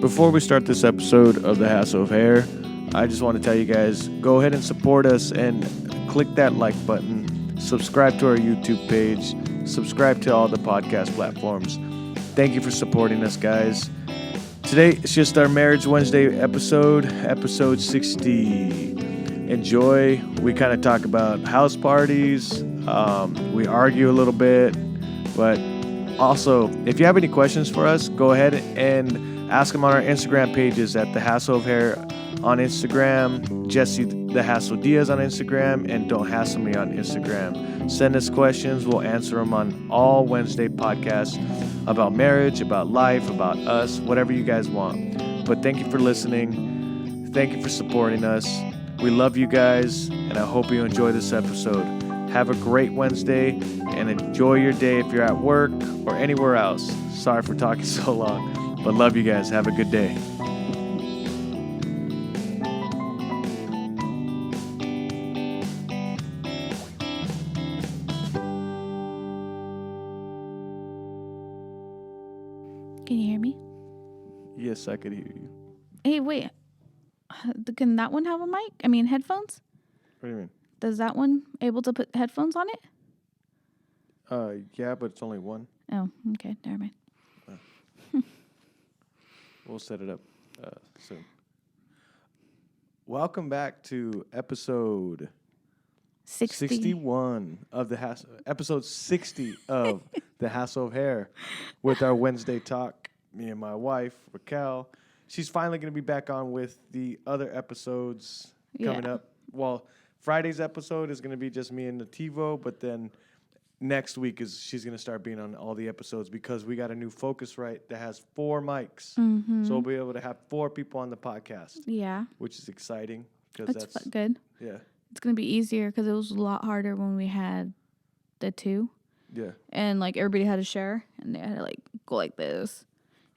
Before we start this episode of The Hassle of Hair, I just want to tell you guys, go ahead and support us and click that like button, subscribe to our YouTube page, subscribe to all the podcast platforms. Thank you for supporting us, guys. Today, it's just our Marriage Wednesday episode 60. Enjoy. We kind of talk about house parties. We argue a little bit. But also, if you have any questions for us, go ahead and ask them on our Instagram pages at The Hassle of Hair on Instagram, Jesse The Hassle Diaz on Instagram, and Don't Hassle Me on Instagram. Send us questions. We'll answer them on all Wednesday podcasts about marriage, about life, about us, whatever you guys want. But thank you for listening. Thank you for supporting us. We love you guys, and I hope you enjoy this episode. Have a great Wednesday, and enjoy your day if you're at work or anywhere else. Sorry for talking so long. But love you guys. Have a good day. Can you hear me? Yes, I could hear you. Hey, wait. Can that one have a mic? I mean, headphones? What do you mean? Does that one able to put headphones on it? Yeah, but it's only one. Oh, okay. Never mind. We'll set it up soon. Welcome back to episode 61 of the Hassle. Episode 60 of the Hassle of Hair with our Wednesday talk. Me and my wife, Raquel. She's finally going to be back on with the other episodes coming up. Well, Friday's episode is going to be just me and Nativo, but then next week she's going to start being on all the episodes because we got a new Focusrite that has 4 mics. Mm-hmm. So we'll be able to have 4 people on the podcast. Yeah. Which is exciting. That's good. Yeah. It's going to be easier because it was a lot harder when we had the 2. Yeah. And, everybody had to share, and they had to, go like this.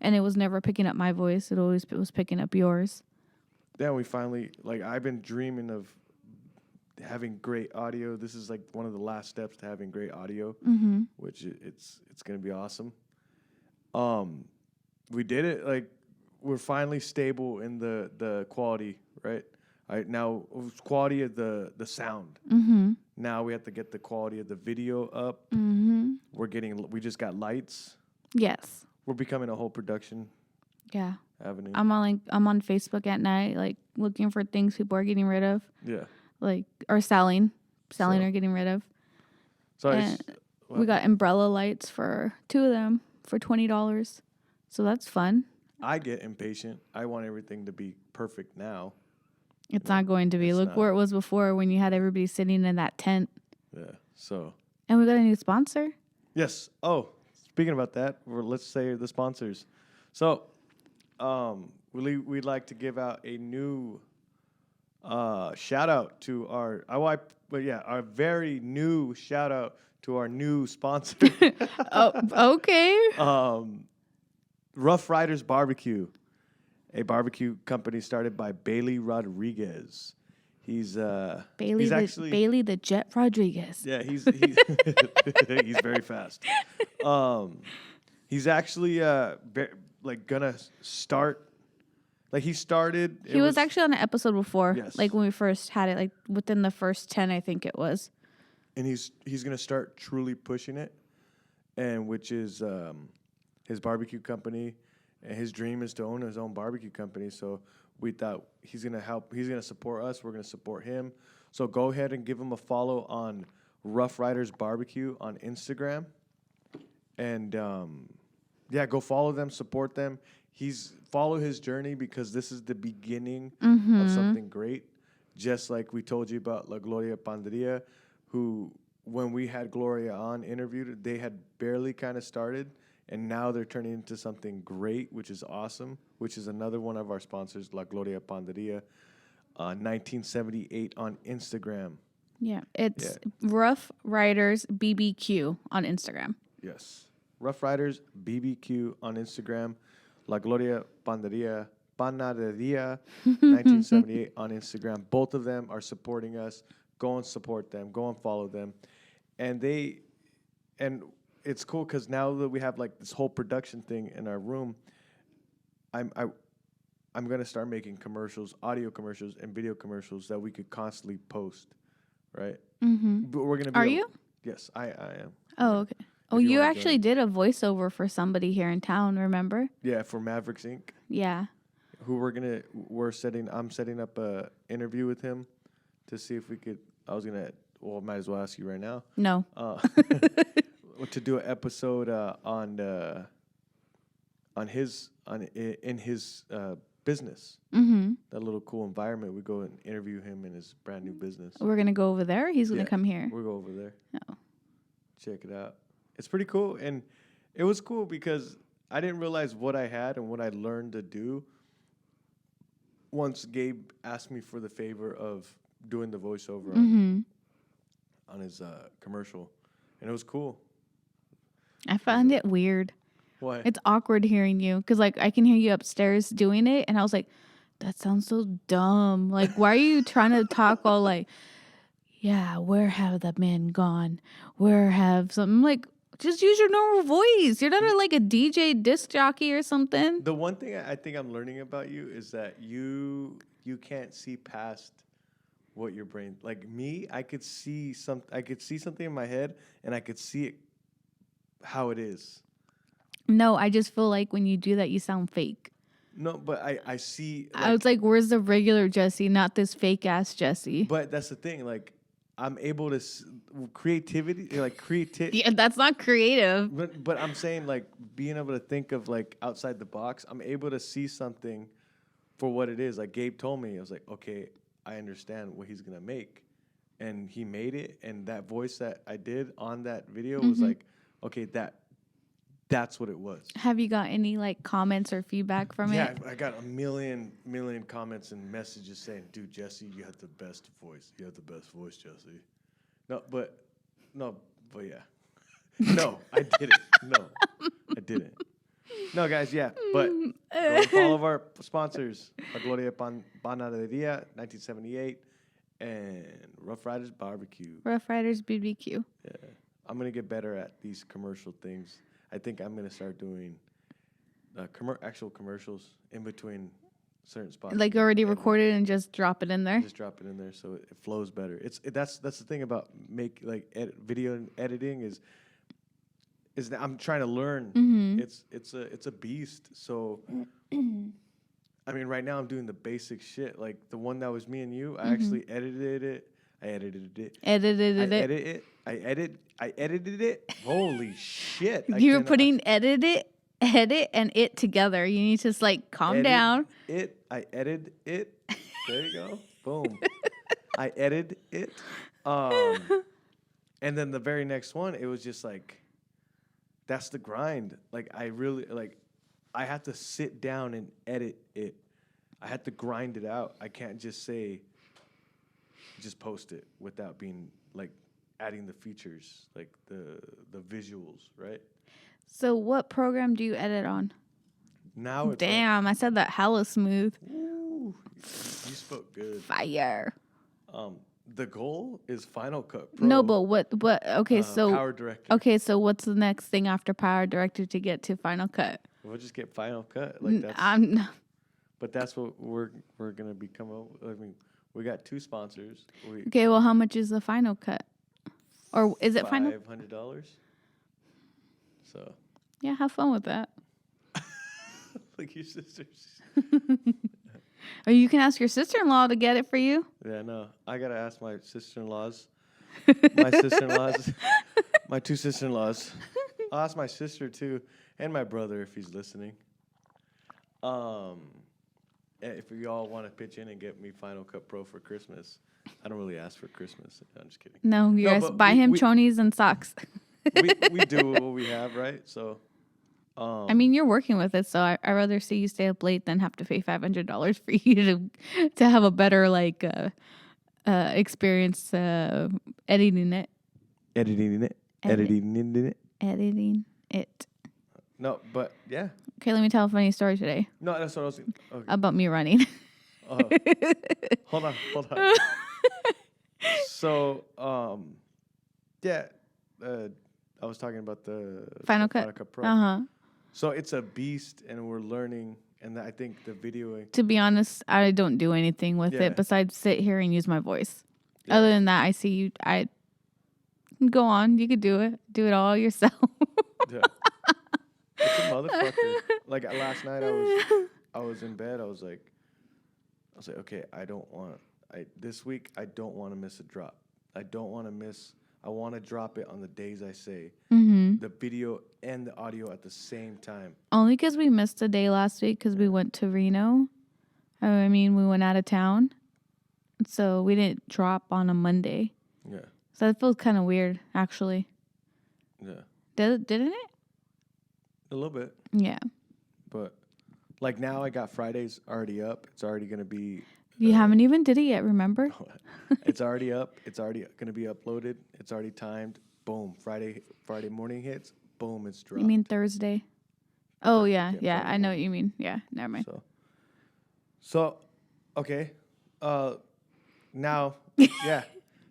And it was never picking up my voice. It always was picking up yours. Then we finally, I've been dreaming of having great audio. This is one of the last steps to having great audio, which it's going to be awesome. We did it. We're finally stable in the quality, right? Now quality of the sound. Mm-hmm. Now we have to get the quality of the video up. Mm-hmm. We just got lights. Yes. We're becoming a whole production Yeah. avenue. I'm on Facebook at night, looking for things people are getting rid of. Yeah. Or selling or getting rid of. So we got umbrella lights for 2 of them for $20. So that's fun. I get impatient. I want everything to be perfect now. It's not going to be. Look where it was before when you had everybody sitting in that tent. Yeah. So. And we got a new sponsor. Yes. Oh, speaking about that, let's say the sponsors. So, we'd like to give out a new shout out to our very new shout out to our new sponsor. Oh, okay. Rough Riders Barbecue, a barbecue company started by Bailey Rodriguez. He's Bailey the Jet Rodriguez. Yeah, he's he's very fast. He's actually gonna start. He started. He was actually on an episode before. Yes. When we first had it, within the first 10, I think it was. And he's gonna start truly pushing it, and which is his barbecue company, and his dream is to own his own barbecue company. So we thought he's gonna help. He's gonna support us. We're gonna support him. So go ahead and give him a follow on Rough Riders Barbecue on Instagram, and go follow them, support them. Follow his journey because this is the beginning of something great. Just like we told you about La Gloria Panderia, who when we had Gloria on interviewed, they had barely kind of started. And now they're turning into something great, which is awesome, which is another one of our sponsors, La Gloria Panderia, 1978 on Instagram. Yeah, it's Rough Riders BBQ on Instagram. Yes. Rough Riders BBQ on Instagram. La Gloria Panderia, Panaderia, 1978 on Instagram. Both of them are supporting us. Go and support them. Go and follow them. And it's cool because now that we have like this whole production thing in our room, I'm gonna start making commercials, audio commercials, and video commercials that we could constantly post, right? Mm-hmm. But we're gonna be. Are you? Yes, I am. Oh, okay. Oh, you you wanna actually join. did a voiceover for somebody here in town, remember? Yeah, for Mavericks Inc. Yeah. I'm setting up a interview with him to see if we could. Well, might as well ask you right now. No. To do an episode in his business. Mm-hmm. That little cool environment. We go and interview him in his brand new business. We're going to go over there? He's going to Yeah, come here? We'll go over there. Oh. Check it out. It's pretty cool. And it was cool because I didn't realize what I had and what I learned to do once Gabe asked me for the favor of doing the voiceover Mm-hmm. on his commercial. And it was cool. I found it weird. Why? It's awkward hearing you because, like, I can hear you upstairs doing it, and I was like, that sounds so dumb. Like, why are you trying to talk all like, yeah, where have the men gone? Where have some, like, just use your normal voice. You're not like a DJ disc jockey or something. The one thing I think I'm learning about you is that you can't see past what your brain, like me, I could see something in my head and I could see it how it is. No, I just feel like when you do that, you sound fake. No, but I see. I was like, where's the regular Jesse, not this fake ass Jesse? But that's the thing. Like, I'm able to creativity, like creativity. Yeah, that's not creative. But I'm saying like being able to think of like outside the box. I'm able to see something for what it is. Like Gabe told me, I was like, okay, I understand what he's gonna make, and he made it. And that voice that I did on that video was like, okay, that's what it was. Have you got any like comments or feedback from it? Yeah, I got a million comments and messages saying, "Dude, Jesse, you have the best voice. You have the best voice, Jesse." No, but yeah, no, I didn't. No, I didn't. No, guys, yeah, but go and follow our sponsors: La Gloria Panaderia, 1978, and Rough Riders Barbecue. Rough Riders BBQ. Yeah, I'm gonna get better at these commercial things. I think I'm gonna start doing actual commercials in between certain spots. Like already recorded and just drop it in there. Just drop it in there so it flows better. That's the thing about video and editing is that I'm trying to learn. Mm-hmm. It's a beast. So I mean, right now I'm doing the basic shit. Like the one that was me and you, I actually edited it. I edited it. Holy shit. You were putting edit, and it together. You need to just like calm down. I edited it. There you go. Boom. I edited it. And then the very next one, it was just like, that's the grind. Like I had to sit down and edit it. I had to grind it out. I can't just post it without being like adding the features, like the visuals, right? So what program do you edit on? Now it's damn, I said that hella smooth. Ooh, you spoke good. Fire. The goal is Final Cut Pro. No, but what okay, so Power Director. Okay, so what's the next thing after Power Director to get to Final Cut? We'll just get Final Cut. Like that's but that's what we're gonna become. I mean, we got 2 sponsors. Okay, well, how much is the Final Cut? Or is it Final? $500. So. Yeah, have fun with that. Like your sisters. Or you can ask your sister-in-law to get it for you. Yeah, no. I gotta ask my sister-in-laws. My 2 sister-in-laws. I'll ask my sister too, and my brother if he's listening. If you all want to pitch in and get me Final Cut Pro for Christmas, I don't really ask for Christmas. I'm just kidding. No, you guys buy him chonies and socks. we do what we have, right? So. I mean, you're working with it, so I'd rather see you stay up late than have to pay $500 for you to have a better experience editing it. Editing it. No, but yeah. Okay, let me tell a funny story today. No, that's what I was. Okay. About me running. Hold on. So, yeah, I was talking about the Final Cut Pro. Uh-huh. So it's a beast, and we're learning. And I think the videoing. To be honest, I don't do anything with Yeah. it besides sit here and use my voice. Yeah. Other than that, I see you. I go on. You could do it. Do it all yourself. Yeah. It's a motherfucker. Like last night, I was in bed. I was like, okay, this week I don't want to miss a drop. I don't want to miss. I want to drop it on the days I say the video and the audio at the same time. Only because we missed a day last week because we went to Reno. I mean, we went out of town, so we didn't drop on a Monday. Yeah. So it feels kind of weird, actually. Yeah. Didn't it? A little bit. Yeah. But like now I got Fridays already up. It's already going to be. You haven't even did it yet, remember? It's already up. It's already going to be uploaded. It's already timed. Boom. Friday morning hits. Boom. It's dropped. You mean Thursday? Oh, yeah. Yeah. Friday I know what you mean. Yeah. Never mind. So okay. Now, yeah.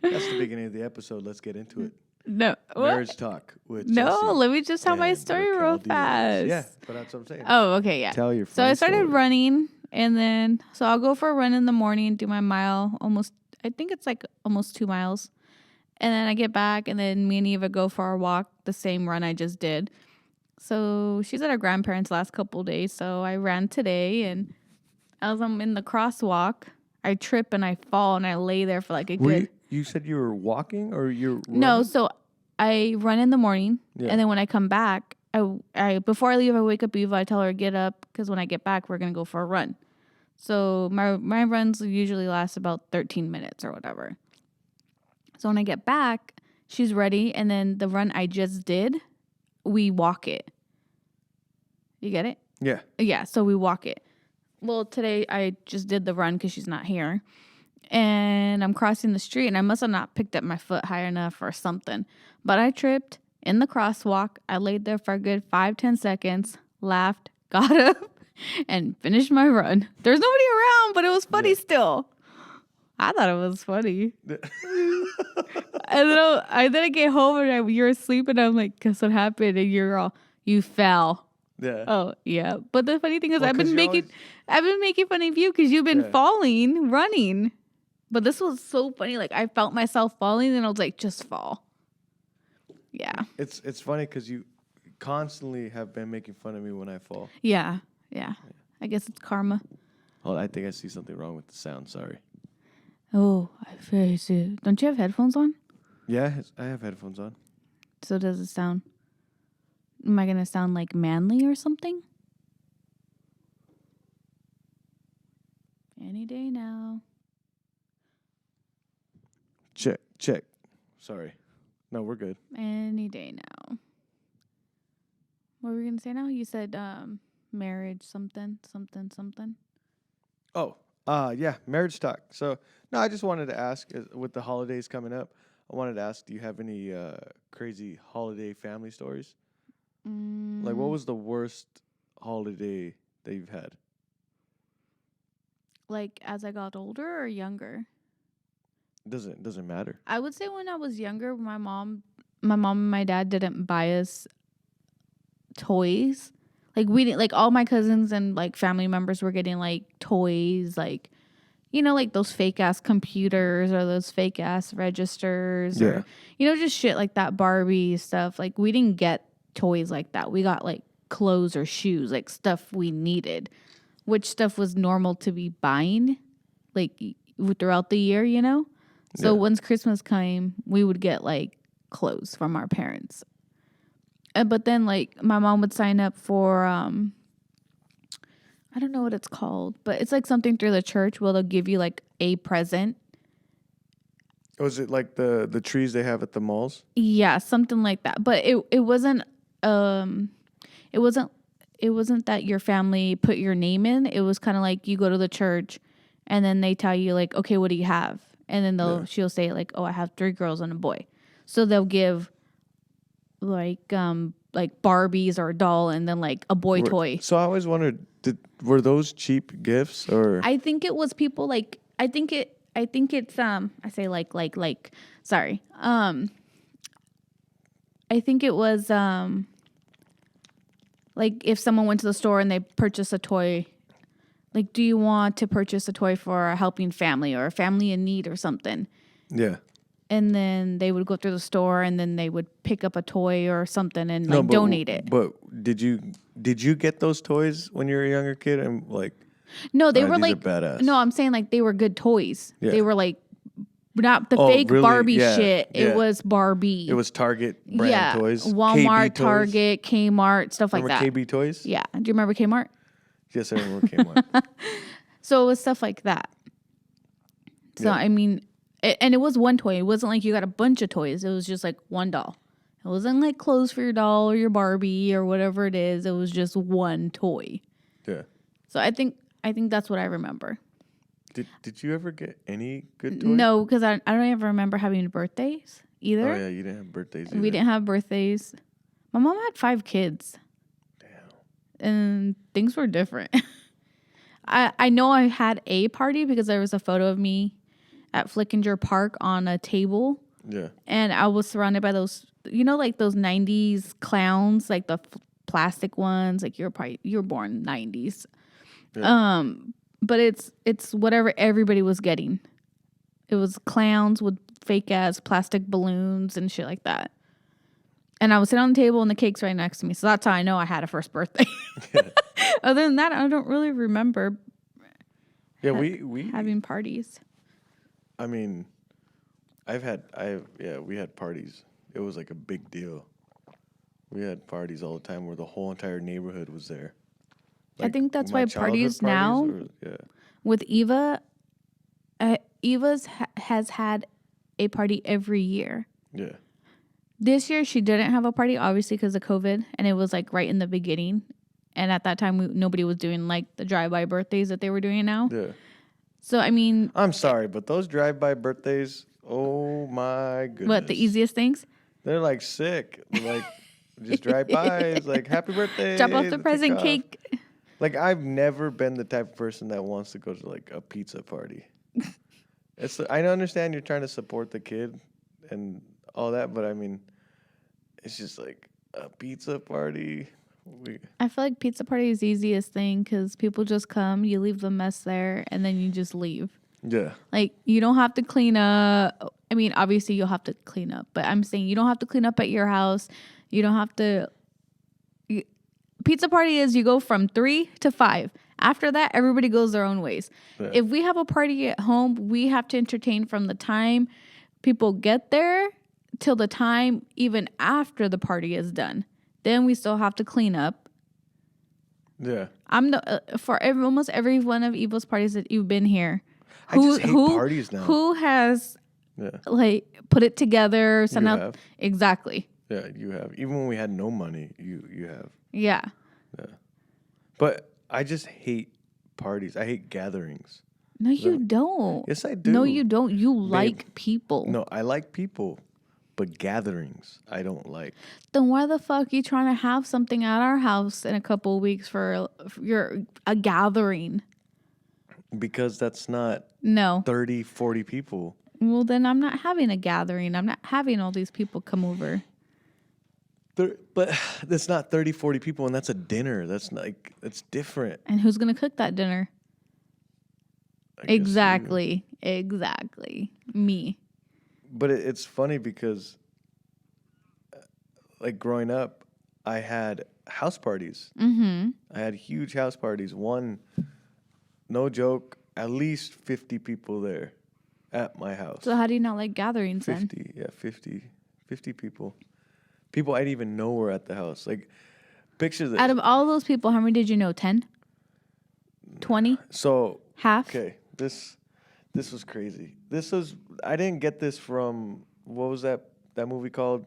That's the beginning of the episode. Let's get into it. No. What? Marriage talk with No, Jesse let me just tell my and story Raquel real Diaz. fast. Yeah, but that's what I'm saying. Oh, okay. Yeah. Tell your So I funny started story. running, and then so I'll go for a run in the morning, do my mile, I think it's like almost 2 miles. And then I get back, and then me and Eva go for our walk, the same run I just did. So she's at her grandparents' last couple of days, so I ran today, and as I'm in the crosswalk, I trip and I fall, and I lay there for like a good... You said you were walking or you're running? No, so I run in the morning, Yeah. and then when I come back, I before I leave, I wake up Eva. I tell her to get up because when I get back, we're gonna go for a run. So my runs usually last about 13 minutes or whatever. So when I get back, she's ready, and then the run I just did, we walk it. You get it? Yeah. Yeah. So we walk it. Well, today I just did the run because she's not here. And I'm crossing the street, and I must have not picked up my foot high enough or something. But I tripped in the crosswalk. I laid there for a good 5-10 seconds, laughed, got up, and finished my run. There's nobody around, but it was funny still. I thought it was funny. And then I get home, and you're asleep, and I'm like, guess what happened? And you're all, you fell. Yeah. Oh, yeah. But the funny thing is, Well, I've been making fun of you because you've been falling, running. But this was so funny. Like, I felt myself falling, and I was like, just fall. Yeah. It's funny because you constantly have been making fun of me when I fall. Yeah. I guess it's karma. Oh, I think I see something wrong with the sound. Sorry. Oh, I see. Don't you have headphones on? Yeah, I have headphones on. So does it sound... Am I going to sound like manly or something? Any day now. Check. Sorry. No, we're good. Any day now. What were we going to say now? You said marriage something. Oh, yeah, marriage talk. So, no, I just wanted to ask, with the holidays coming up, I wanted to ask, do you have any crazy holiday family stories? Like, what was the worst holiday that you've had? Like, as I got older or younger? Doesn't matter. I would say when I was younger, my mom and my dad didn't buy us toys. Like, we didn't, like, all my cousins and like family members were getting like toys, like, you know, like those fake ass computers or those fake ass registers or, you know, just shit like that, Barbie stuff. Like, we didn't get toys like that. We got like clothes or shoes, like stuff we needed, which stuff was normal to be buying like throughout the year, you know? So once Christmas came, we would get like clothes from our parents. But then like my mom would sign up for, I don't know what it's called, but it's like something through the church where they'll give you like a present. Was it like the trees they have at the malls? Yeah, something like that. But it wasn't that your family put your name in. It was kind of like you go to the church and then they tell you like, okay, what do you have? And then she'll say like, oh, I have 3 girls and a boy. So they'll give like Barbies or a doll and then like a boy toy. So I always wondered, were those cheap gifts or? I think it was people like, I think it's I say sorry. I think it was Like if someone went to the store and they purchased a toy, like, do you want to purchase a toy for a helping family or a family in need or something? Yeah. And then they would go through the store and then they would pick up a toy or something and No, like donate it. But did you get those toys when you were a younger kid? And like, No, they were these are like, badass. no, I'm saying like they were good toys. Yeah. They were like, not the Oh, fake really? Barbie Yeah, shit. yeah. It was Barbie. It was Target brand toys, Walmart, KB toys. Target, Kmart, stuff Remember like that. KB toys? Yeah. Do you remember Kmart? Yes, I remember Kmart. So it was stuff like that. So, Yeah. I mean, and it was one toy. It wasn't like you got a bunch of toys. It was just like one doll. It wasn't like clothes for your doll or your Barbie or whatever it is. It was just one toy. Yeah. So I think that's what I remember. Did you ever get any good toys? No, because I don't ever remember having birthdays either. Oh yeah, you didn't have birthdays either. We didn't have birthdays. My mom had 5 kids. Damn. And things were different. I know I had a party because there was a photo of me at Flickinger Park on a table. Yeah. And I was surrounded by those, like those 90s clowns, like the plastic ones. Like you were born 90s. Yeah. But it's whatever everybody was getting. It was clowns with fake ass plastic balloons and shit like that. And I was sitting on the table and the cake's right next to me. So that's how I know I had a first birthday. Other than that, I don't really remember Yeah, we having parties. I mean, we had parties. It was like a big deal. We had parties all the time where the whole entire neighborhood was there. I think that's my why childhood parties now yeah. with Eva, Eva's has had a party every year. Yeah. This year she didn't have a party, obviously because of COVID, and it was like right in the beginning. And at that time, nobody was doing like the drive-by birthdays that they were doing now. Yeah. So I mean, I'm sorry, but those drive-by birthdays, oh my goodness. what, the easiest things? They're like sick. They're like just drive by. It's like happy birthday. Drop off the take present off. cake. Like I've never been the type of person that wants to go to like a pizza party. I understand you're trying to support the kid and all that, but I mean, it's just like a pizza party. I feel like pizza party is the easiest thing because people just come, you leave the mess there, and then you just leave. Yeah. Like, you don't have to clean up. I mean, obviously, you'll have to clean up, but I'm saying you don't have to clean up at your house. You don't have to. Pizza party is you go from 3 to 5. After that, everybody goes their own ways. Yeah. If we have a party at home, we have to entertain from the time people get there till the time even after the party is done. Then we still have to clean up. Yeah. I'm almost every one of Eva's parties that you've been here. I just hate parties now. Who has Yeah. like put it together, sent You out have. exactly. Yeah, you have. Even when we had no money, you have. Yeah. Yeah. But I just hate parties. I hate gatherings. No, you don't. Yes, I do. No, you don't. You like people. No, I like people, but gatherings I don't like. Then why the fuck are you trying to have something at our house in a couple of weeks for a gathering? Because that's not No. 30, 40 people. Well, then I'm not having a gathering. I'm not having all these people come over. But that's not 30, 40 people, and that's a dinner. That's different. And who's going to cook that dinner? I guess Exactly. Exactly. Me. But it's funny because, like, growing up, I had house parties. Mm-hmm. I had huge house parties. One, no joke, at least 50 people there at my house. So how do you not like gatherings then? 50, yeah, 50 people. People I didn't even know were at the house. Like, picture this. Out of all those people, how many did you know? 10? 20? So, Half? okay, this was crazy. I didn't get this from, what was that movie called?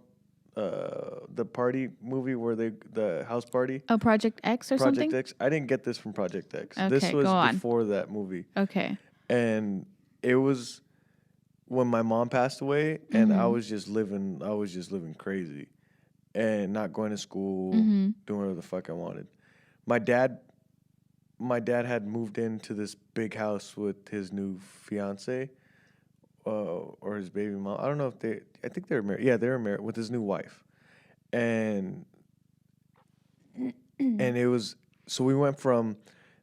The party movie where the house party? A Project X or Project something? X. I didn't get this from Project X. Okay, This was go on. before that movie. Okay. And it was when my mom passed away, and Mm-hmm. I was just living crazy and not going to school, Mm-hmm. doing whatever the fuck I wanted. My dad had moved into this big house with his new fiance, or his baby mom. I don't know if I think they were married. Yeah, they were married with his new wife. And And it was, so we went from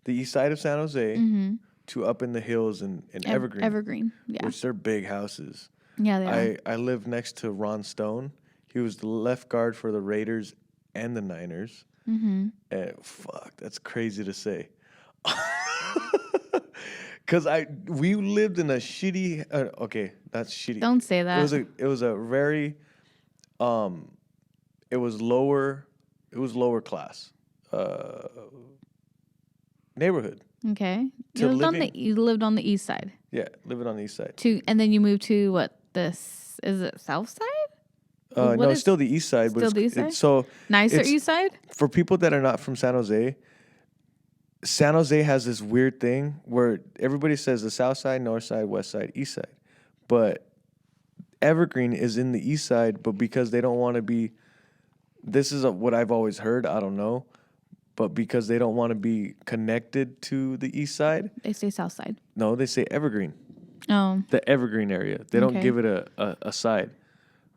the east side of San Jose Mm-hmm. to up in the hills in Evergreen, Evergreen. Yeah. which they're big houses. Yeah, they are. I lived next to Ron Stone. He was the left guard for the Raiders and the Niners. Mm-hmm. And fuck, that's crazy to say. Cause we lived in a shitty. Okay, that's shitty. Don't say that. It was a very, it was lower class, neighborhood. Okay. To You lived on the east side. Yeah, living on the east side. And then you moved to what? This is it south side? What No, is- it's still the east side. still the east side? So Nicer It's- east side? for people that are not from San Jose, San Jose has this weird thing where everybody says the south side, north side, west side, east side. But Evergreen is in the east side, but because they don't want to be, this is what I've always heard, I don't know, but because they don't want to be connected to the east side, They say south side. no, they say Evergreen, Oh. the Evergreen area. They don't Okay. give it a side,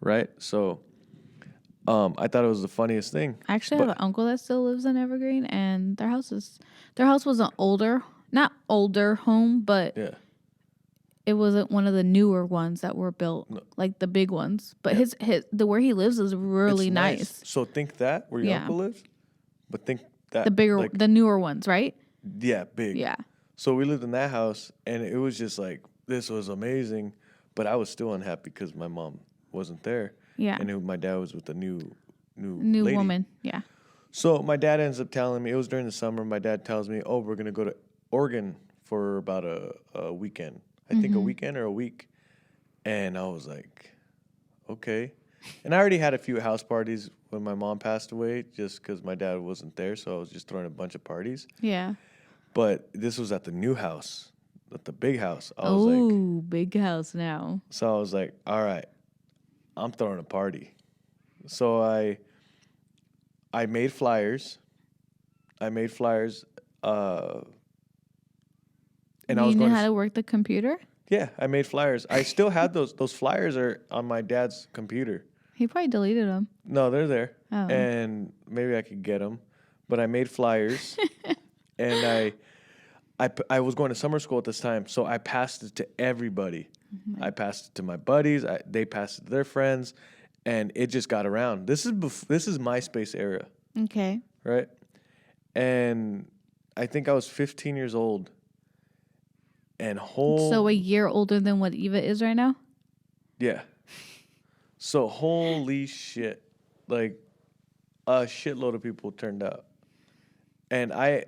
right? So I thought it was the funniest thing. I actually have an uncle that still lives in Evergreen, and their house was an not older home, but Yeah. it wasn't one of the newer ones that were built, like the big ones. But his where he lives is really It's nice. So think that where your Yeah. uncle lives, but think that The bigger, like, the newer ones, right? yeah, big. Yeah. So we lived in that house, and it was just like this was amazing, but I was still unhappy because my mom wasn't there. Yeah. And my dad was with a new New lady. woman. Yeah. So my dad ends up telling me, it was during the summer. My dad tells me, "Oh, we're gonna go to Oregon for about a weekend. I think a weekend or a week." And I was like, "Okay." And I already had a few house parties when my mom passed away, just because my dad wasn't there. So I was just throwing a bunch of parties. Yeah. But this was at the new house, at the big house. I was like, Oh, big house now. so I was like, all right, I'm throwing a party. So I made flyers. And I was You going knew how to work the computer? yeah, I made flyers. I still had those flyers are on my dad's computer. He probably deleted them. No, they're there. Oh. And maybe I could get them. But I made flyers and I was going to summer school at this time, so I passed it to everybody. I passed it to my buddies. They passed it to their friends, and it just got around. This is MySpace era, Okay. right? And I think I was 15 years old, and So a year older than what Eva is right now? yeah. So holy shit, like a shitload of people turned out, and I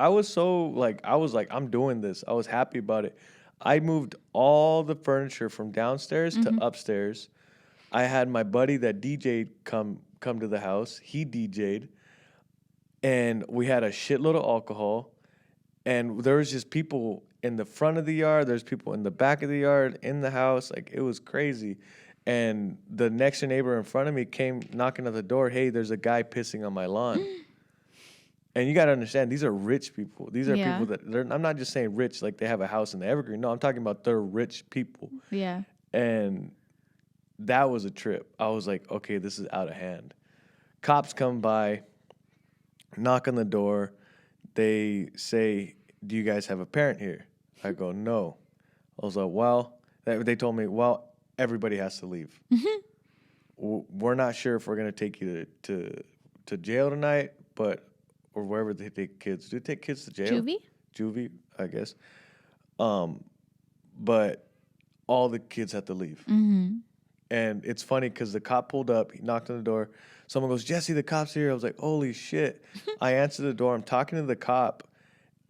was so like I'm doing this. I was happy about it. I moved all the furniture from downstairs to upstairs. I had my buddy that DJ'd come to the house. He DJ'd, and we had a shitload of alcohol. And there was just people in the front of the yard. There's people in the back of the yard, in the house. Like it was crazy. And the next door neighbor in front of me came knocking at the door. "Hey, there's a guy pissing on my lawn." And you got to understand, these are rich people. These are Yeah. people that I'm not just saying rich like they have a house in the Evergreen. No, I'm talking about they're rich people. Yeah. And that was a trip. I was like, okay, this is out of hand. Cops come by, knock on the door. They say, "Do you guys have a parent here?" I go, "No." I was like, "Well," they told me, "Well, everybody has to leave. We're not sure if we're going to take you to jail tonight, but or wherever they take kids. Do they take kids to jail? Juvie, I guess. But all the kids had to leave. Mm-hmm. And it's funny because the cop pulled up. He knocked on the door. Someone goes, "Jesse, the cop's here." I was like, holy shit. I answered the door. I'm talking to the cop.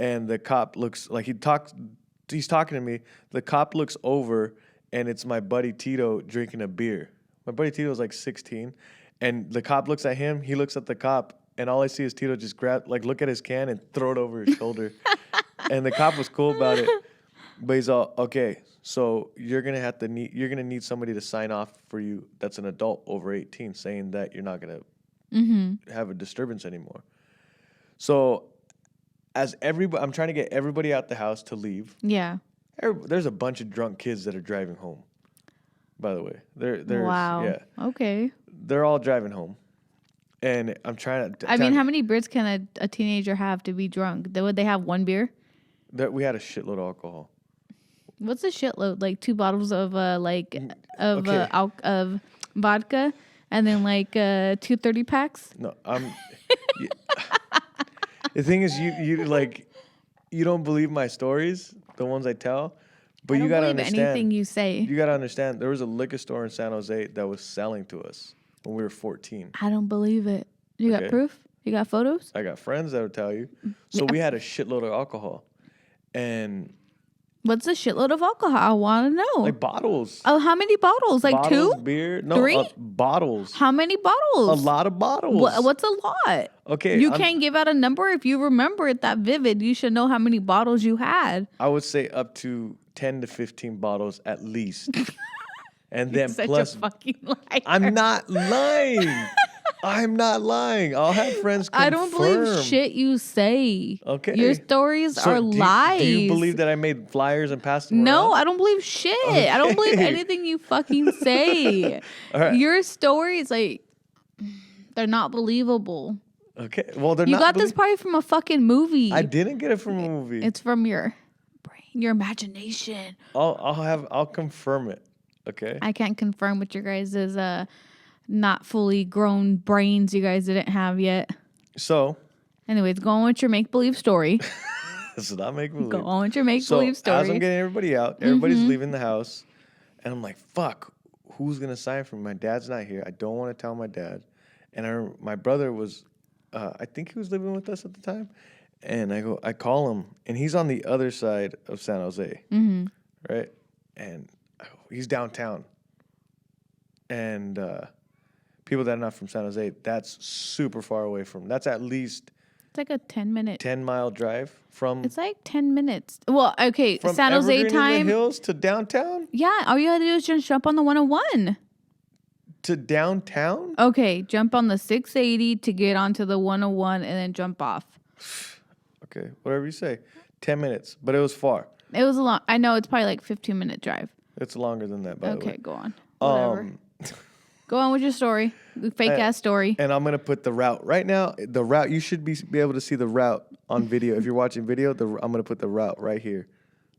And the cop looks like he's talking to me. The cop looks over, and it's my buddy Tito drinking a beer. My buddy Tito was like 16. And the cop looks at him. He looks at the cop. And all I see is Tito just look at his can and throw it over his shoulder. And the cop was cool about it. But he's all, "Okay, so you're gonna need somebody to sign off for you that's an adult over 18, saying that you're not gonna have a disturbance anymore." So I'm trying to get everybody out the house to leave. Yeah. There's a bunch of drunk kids that are driving home. By the way, there's Wow. yeah, Okay. they're all driving home. And I'm trying to. I mean, how many beers can a teenager have to be drunk? Would they have one beer? That we had a shitload of alcohol. What's a shitload? Like 2 bottles of Okay. of vodka, and then like 2 30-packs. No, y- the thing is, you like, you don't believe my stories, the ones I tell, but I you don't gotta believe understand. anything you say. You gotta understand. There was a liquor store in San Jose that was selling to us when we were 14. I don't believe it. You got Okay. proof? You got photos? I got friends that would tell you. So we had a shitload of alcohol, and What's a shitload of alcohol? I want to know. like bottles. Oh, how many bottles? Like bottles, 2? beer, no, 3? bottles. How many A bottles? lot of bottles. What's a lot? Okay, You can't give out a number if you remember it that vivid. You should know how many bottles you had. I would say up to 10 to 15 bottles at least. And then Such plus, a fucking liar. I'm not lying. I'm not lying. I'll have friends confirm. I don't believe shit you say. Okay. Your stories So are lies. Do you believe that I made flyers and passed them No, around? I don't believe shit. I don't believe Okay. anything you fucking say. All right. Your stories, like, they're not believable. Okay. Well, they're You not. got this probably from a fucking movie. I didn't get it from a movie. It's from your brain, your imagination. I'll confirm it. Okay. I can't confirm what your guys' not fully grown brains you guys didn't have yet. So Anyways, go on with your make believe story. this is not make believe. Go on with your make So believe as story. I'm getting everybody out, everybody's leaving the house, and I'm like, "Fuck, who's gonna sign for me? My dad's not here. I don't want to tell my dad." And my brother was, I think he was living with us at the time, and I call him, and he's on the other side of San Jose, right? And he's downtown, and people that are not from San Jose, that's super far away from. That's at least It's like a 10-minute. 10-mile drive from It's like 10 minutes. Well, okay, from San Jose Evergreen in time. the Hills to downtown. Yeah, all you had to do is just jump on the 101. To downtown? Okay, jump on the 680 to get onto the 101 and then jump off. Okay, whatever you say. 10 minutes, but it was far. It was a long. I know it's probably like 15-minute drive. It's longer than that, by the Okay, way. go on. Whatever. Go on with your story. Fake ass story. And I'm gonna put the route right now. The route you should be able to see the route on video. If you're watching video, I'm gonna put the route right here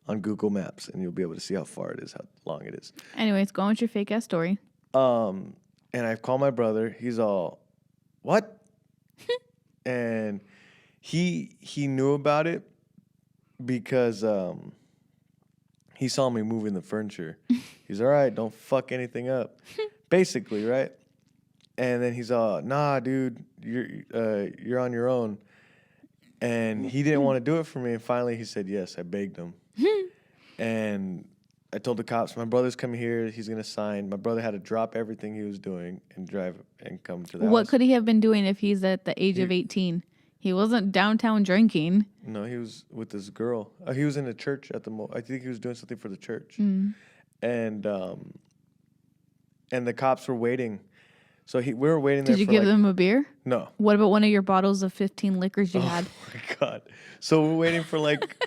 on Google Maps, and you'll be able to see how far it is, how long it is. Anyways, go on with your fake ass story. And I call my brother. He's all, what? And he knew about it because he saw me moving the furniture. He's all right. Don't fuck anything up, basically, right? And then he's all, nah, dude, you're on your own. And he didn't want to do it for me. And finally, he said yes. I begged him, and I told the cops, my brother's coming here. He's going to sign. My brother had to drop everything he was doing and drive and come to the house. What could he have been doing if he's at the age of 18? He wasn't downtown drinking. No, he was with this girl. He was in a church at the I think he was doing something for the church. And the cops were waiting. So we were waiting there Did you for give them a beer? No. What about one of your bottles of 15 liquors you had? Oh my God. So we're waiting for like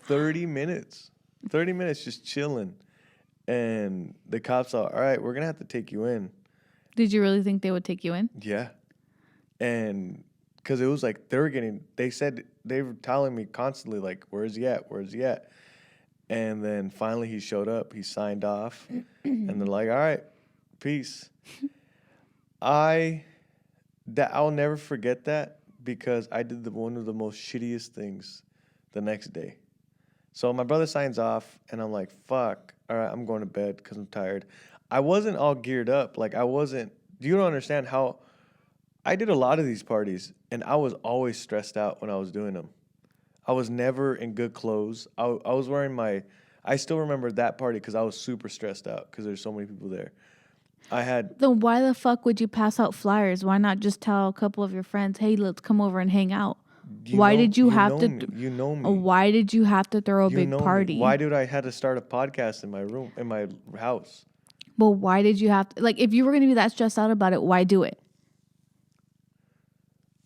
30 minutes. 30 minutes just chilling. And the cops are, all right, we're going to have to take you in. Did you really think they would take you in? Yeah. And because it was like they said, they were telling me constantly, like, where's he at? Where's he at? And then finally he showed up. He signed off. And they're like, all right, peace. I'll never forget that because I did one of the most shittiest things the next day. So my brother signs off, and I'm like, fuck, all right, I'm going to bed because I'm tired. I wasn't all geared up. Like, you don't understand how, I did a lot of these parties, and I was always stressed out when I was doing them. I was never in good clothes. I was wearing I still remember that party because I was super stressed out because there's so many people there. Then why the fuck would you pass out flyers? Why not just tell a couple of your friends, hey, let's come over and hang out? Why did you have to? You know me. Why did you have to throw a You big know me. party? Why did I had to start a podcast in my room, in my house? But why did you have to? Like, if you were gonna be that stressed out about it, why do it?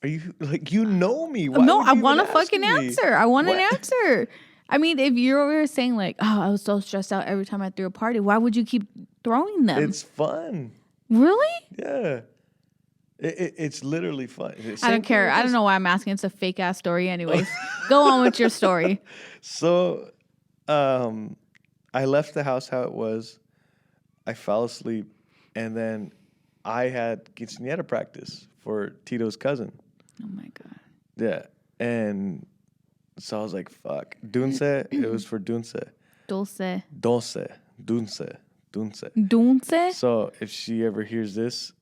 Are you like, you know me? Why No, would you I even want a ask fucking me? answer. I want an What? answer. I mean, if you're over here saying like, oh, I was so stressed out every time I threw a party, why would you keep throwing them? It's fun. Really? Yeah. It's literally fun. I don't care. I don't know why I'm asking. It's a fake ass story, anyways. Go on with your story. So, I left the house how it was. I fell asleep, and then I had quinceañera practice for Tito's cousin. Oh my god. Yeah, and so I was like, "Fuck, Dunce." It was for Dunce. Dulce. Dunce. Dulce? So if she ever hears this,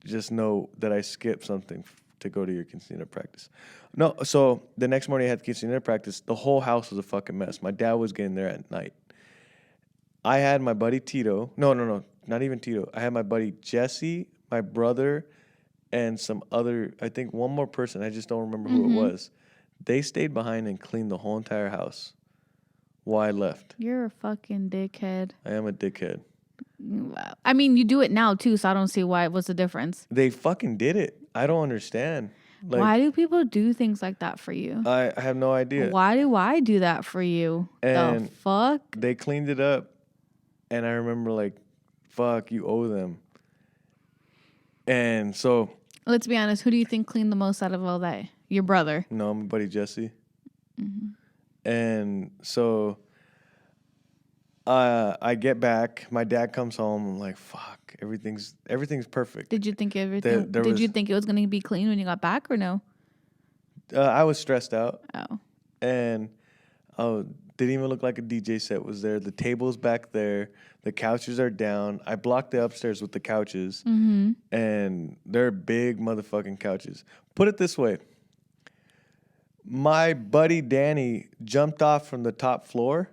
just know that I skipped something to go to your quinceañera practice. No, so the next morning I had quinceañera practice. The whole house was a fucking mess. My dad was getting there at night. I had my buddy Tito. No, not even Tito. I had my buddy Jesse, my brother, and some other, I think one more person. I just don't remember who it was. They stayed behind and cleaned the whole entire house while I left. You're a fucking dickhead. I am a dickhead. Wow. I mean, you do it now too, so I don't see what's the difference. They fucking did it. I don't understand. Like, why do people do things like that for you? I have no idea. Why do I do that for you? And the fuck? They cleaned it up, and I remember like, fuck, you owe them. And so, let's be honest. Who do you think cleaned the most out of all that? Your brother. No, my buddy Jesse. And so, I get back. My dad comes home. I'm like, fuck, everything's perfect. Did you think everything? Did you think it was going to be clean when you got back, or no? I was stressed out. Oh. And didn't even look like a DJ set was there. The table's back there. The couches are down. I blocked the upstairs with the couches. And they're big motherfucking couches. Put it this way. My buddy Danny jumped off from the top floor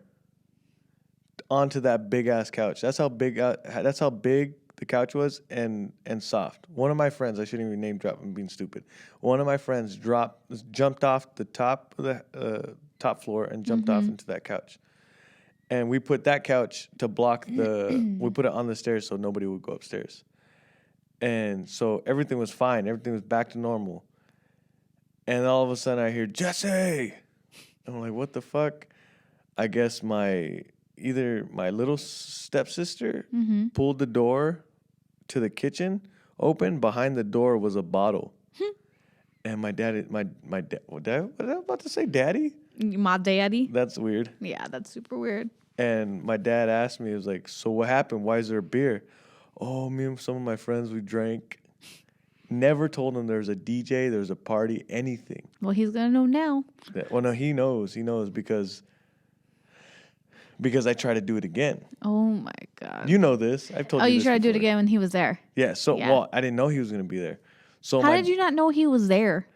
onto that big ass couch. That's how big the couch was and soft. One of my friends, I shouldn't even name drop, I'm being stupid. One of my friends jumped off the top of the top floor and jumped off into that couch. And we put that couch to block we put it on the stairs so nobody would go upstairs. And so everything was fine. Everything was back to normal. And all of a sudden I hear, Jesse! I'm like, what the fuck? I guess either my little stepsister pulled the door to the kitchen open. Behind the door was a bottle. And my dad, what was I about to say, daddy? My daddy? That's weird. Yeah, that's super weird. And my dad asked me, he was like, so what happened? Why is there a beer? Oh, me and some of my friends, we drank. Never told him there was a DJ, there was a party, anything. Well, he's going to know now. Well, no, he knows. He knows because I try to do it again. Oh, my God. You know this. I've told you this. Oh, you tried to do it before. again when he was there? Yeah. So, well, I didn't know he was going to be there. So how did you not know he was there?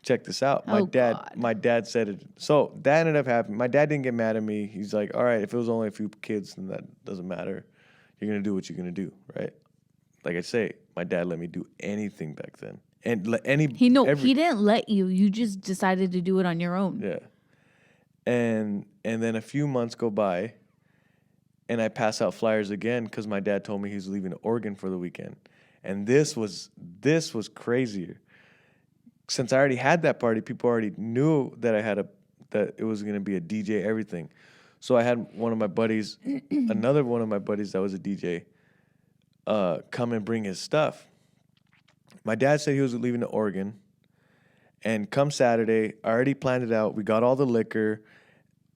Check this out. God. My dad said it. So that ended up happening. My dad didn't get mad at me. He's like, all right, if it was only a few kids, then that doesn't matter. You're going to do what you're going to do, right? Like I say, my dad let me do anything back then. And he didn't let you. You just decided to do it on your own. Yeah. And then a few months go by, and I pass out flyers again because my dad told me he was leaving to Oregon for the weekend. And this was crazier. Since I already had that party, people already knew that that it was going to be a DJ, everything. So I had one of my buddies, another one of my buddies that was a DJ, come and bring his stuff. My dad said he was leaving to Oregon. And come Saturday, I already planned it out. We got all the liquor.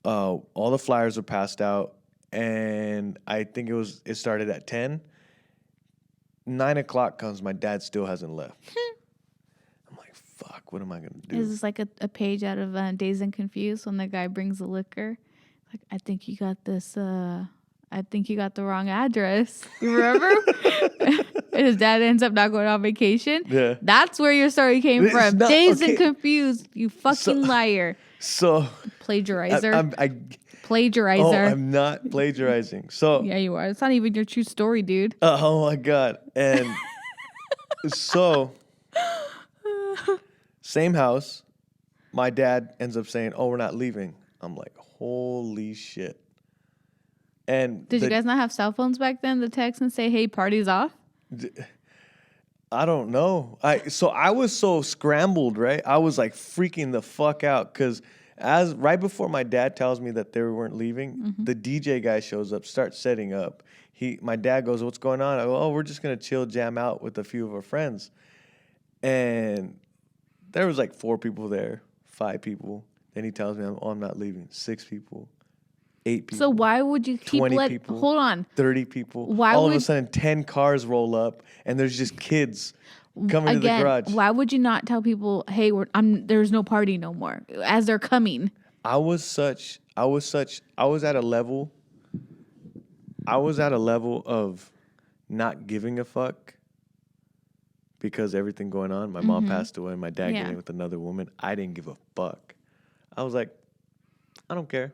All the flyers were passed out. And I think it started at 10. 9 o'clock comes, my dad still hasn't left. I'm like, fuck, what am I going to do? Is this like a page out of Dazed and Confused when the guy brings the liquor? Like, I think you got this, I think you got the wrong address. You remember? And his dad ends up not going on vacation. Yeah. That's where your story came from. Dazed and Confused, you fucking liar. So. Plagiarizer. Plagiarizer. Oh, I'm not plagiarizing. So. Yeah, you are. It's not even your true story, dude. Oh, my God. And so, same house. My dad ends up saying, oh, we're not leaving. I'm like, holy shit. And did you guys not have cell phones back then to text and say, hey, party's off? I don't know. I was so scrambled, right? I was like freaking the fuck out because right before my dad tells me that they weren't leaving, the DJ guy shows up, starts setting up. My dad goes, what's going on? I go, oh, we're just going to chill, jam out with a few of our friends. And there was like 4 people there, 5 people. Then he tells me, I'm not leaving. 6 people, 8 people. So why would you keep 20 people. Hold on. 30 people. Why All of would- a sudden, 10 cars roll up, and there's just kids coming to the garage. Why would you not tell people, hey, there's no party no more as they're coming? I was at a level of not giving a fuck because everything going on. My mom passed away, my dad getting with another woman. I didn't give a fuck. I was like, I don't care.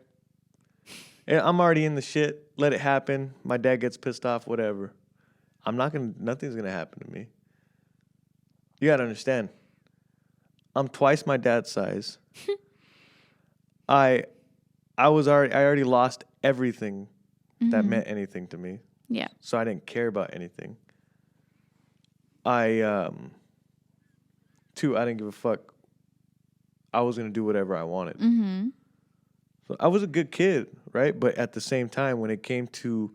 And I'm already in the shit. Let it happen. My dad gets pissed off, whatever. Nothing's gonna happen to me. You gotta understand. I'm twice my dad's size. I already lost everything that meant anything to me. Yeah. So I didn't care about anything. I didn't give a fuck. I was gonna do whatever I wanted. Mm-hmm. So I was a good kid, right? But at the same time, when it came to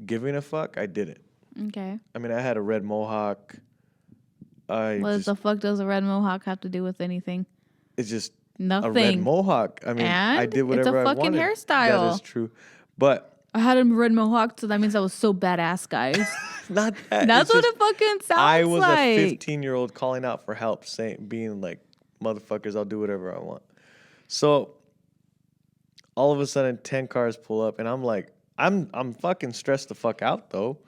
giving a fuck, I didn't. Okay. I mean, I had a red mohawk. What the fuck does a red mohawk have to do with anything? It's just Nothing. a red mohawk. I mean, I did whatever I wanted. It's a fucking hairstyle. That is true. But I had a red mohawk, so that means I was so badass, guys. not that. That's what it fucking sounds like. I was a 15-year-old calling out for help, being like, motherfuckers, I'll do whatever I want. So all of a sudden 10 cars pull up, and I'm like, I'm fucking stressed the fuck out though.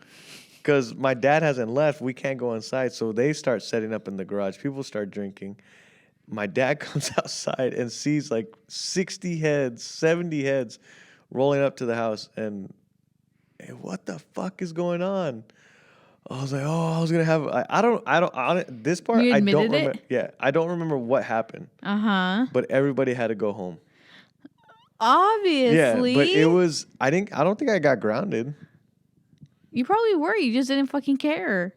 Because my dad hasn't left. We can't go inside. So they start setting up in the garage. People start drinking. My dad comes outside and sees like 60 heads, 70 heads rolling up to the house. And hey, what the fuck is going on? I was like, I was going to have, this part, You I don't admitted remember. it? Yeah, I don't remember what happened. Uh-huh. But everybody had to go home. Obviously. Yeah, but it was, I don't think I got grounded. You probably were. You just didn't fucking care.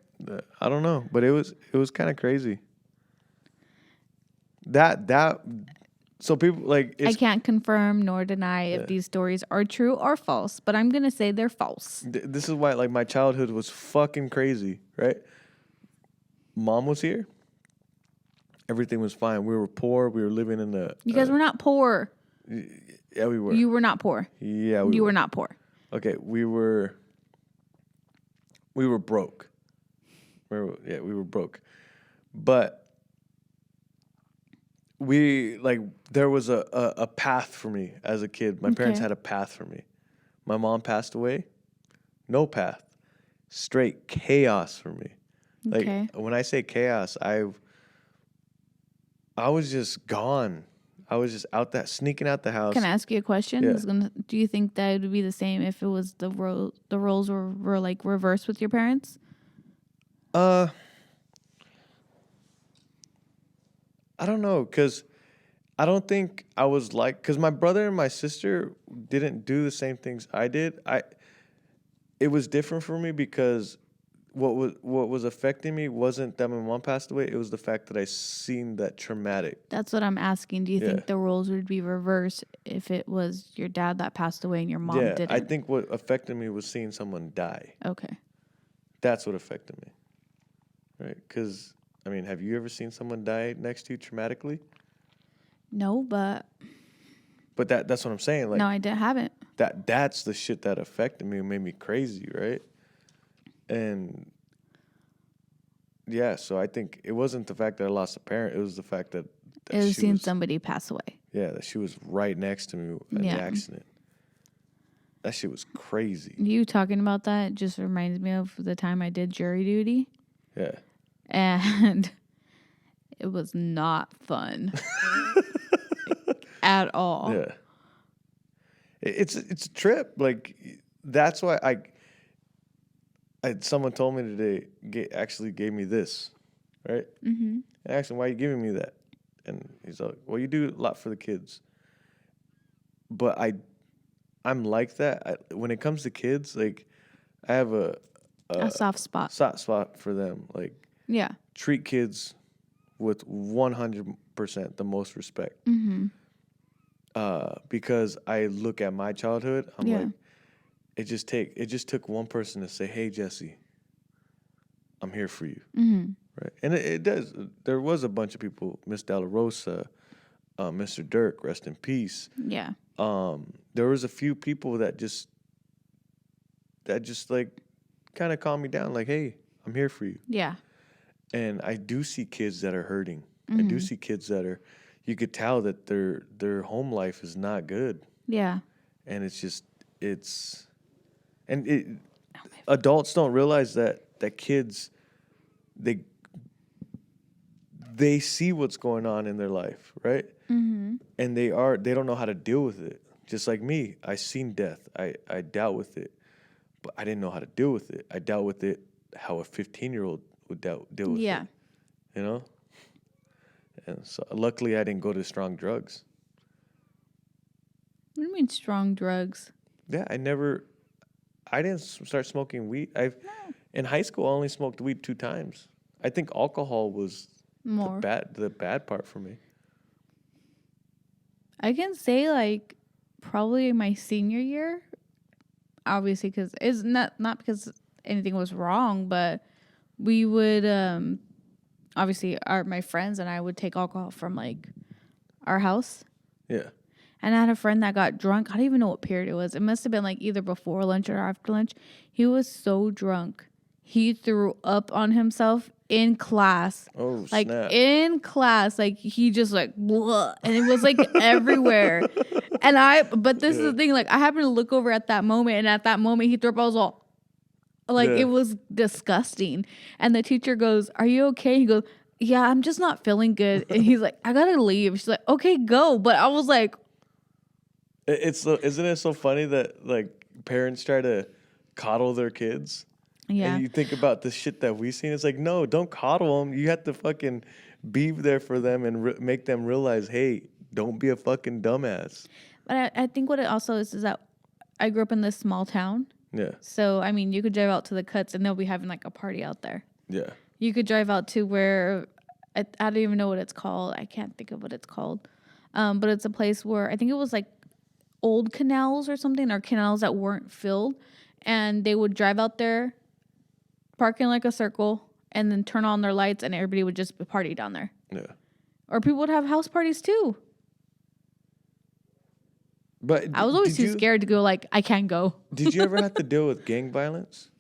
I don't know, but it was kind of crazy. So people like I can't confirm nor deny if these stories are true or false, but I'm gonna say they're false. This is why like my childhood was fucking crazy, right? Mom was here. Everything was fine. We were poor. We were living in the. You guys were not poor. Yeah, we were. You were not poor. Yeah, you were not poor. Okay, we were broke. We were broke. But there was a path for me as a kid. My parents had a path for me. My mom passed away. No path. Straight chaos for me. Like when I say chaos, I was just gone. I was just sneaking out the house. Can I ask you a question? Yeah. Do you think that it would be the same if it was the roles were like reversed with your parents? I don't know, because I don't think I was because my brother and my sister didn't do the same things I did. It was different for me because what was affecting me wasn't that my mom passed away. It was the fact that I seen that traumatic. That's what I'm asking. Do you think the roles would be reversed if it was your dad that passed away and your mom didn't? I think what affected me was seeing someone die. Okay. That's what affected me. Right? Because, I mean, have you ever seen someone die next to you traumatically? No, but that's what I'm saying. Like, no, I haven't. That's the shit that affected me and made me crazy, right? And yeah, so I think it wasn't the fact that I lost a parent; it was the fact that it was seeing somebody pass away. Yeah, that she was right next to me in the accident. That shit was crazy. You talking about that just reminds me of the time I did jury duty. Yeah. And it was not fun at all. Yeah. It's a trip. Like, that's why someone told me today, actually gave me this, right? Mm-hmm. I asked him, why are you giving me that? And he's like, well, you do a lot for the kids. But I'm like that. When it comes to kids, like, I have a soft spot. Soft spot for them. Like, yeah. Treat kids with 100% the most respect. Mm-hmm. Because I look at my childhood, I'm like, it just took one person to say, hey, Jesse, I'm here for you. Mm-hmm. Right. And it does. There was a bunch of people, Miss De La Rosa, Mr. Dirk, rest in peace. Yeah. There was a few people that just like kind of calmed me down, like, hey, I'm here for you. Yeah. And I do see kids that are hurting. I Mm-hmm. do see kids that are, you could tell that their home life is not good. Yeah. And adults don't realize that kids, they see what's going on in their life, right? Mm-hmm. And they don't know how to deal with it. Just like me, I seen death. I dealt with it, but I didn't know how to deal with it. I dealt with it how a 15-year-old would deal with Yeah. it, you know? And so luckily I didn't go to strong drugs. What do you mean strong drugs? Yeah, I didn't start smoking weed. In high school I only smoked weed 2 times. I think alcohol was More. the bad part for me. I can say like probably my senior year, obviously, because it's not because anything was wrong, but we would obviously my friends and I would take alcohol from like our house. Yeah. And I had a friend that got drunk. I don't even know what period it was. It must have been like either before lunch or after lunch. He was so drunk. He threw up on himself in class. Oh, like snap. in class. Like he just like, bleh, and it was like everywhere. But this is the thing. Like I happened to look over at that moment, and at that moment he threw up. I was all like, it was disgusting. And the teacher goes, "Are you okay?" He goes, "Yeah, I'm just not feeling good." And he's like, "I gotta leave." She's like, "Okay, go." But I was like, isn't it so funny that like parents try to coddle their kids? yeah. And you think about the shit that we've seen. It's like, no, don't coddle them. You have to fucking be there for them and make them realize, hey, don't be a fucking dumbass. But I think what it also is that I grew up in this small town. Yeah. So, I mean, you could drive out to the Cuts and they'll be having like a party out there. Yeah. You could drive out to where, I don't even know what it's called. I can't think of what it's called. But it's a place where I think it was like old canals or something, or canals that weren't filled. And they would drive out there, park in like a circle, and then turn on their lights and everybody would just party down there. Yeah. Or people would have house parties too. But I was always too scared to go like, I can't go. Did you ever have to deal with gang violence?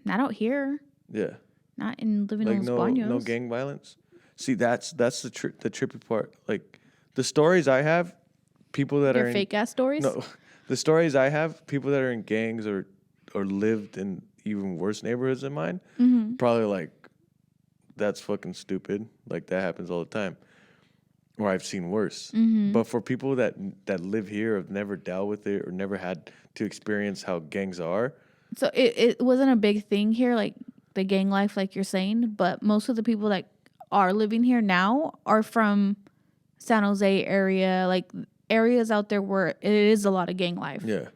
Not out here. Yeah. Not in living Like Los Baños. no gang violence. See, that's the trippy part. Like the stories I have, people that Your are fake ass stories? No, the stories I have, people that are in gangs or lived in even worse neighborhoods than mine, probably like, that's fucking stupid. Like that happens all the time. Or I've seen worse. But for people that live here, have never dealt with it or never had to experience how gangs are. So it wasn't a big thing here, like the gang life, like you're saying. But most of the people that are living here now are from San Jose area, like areas out there where it is a lot of gang life. Yeah.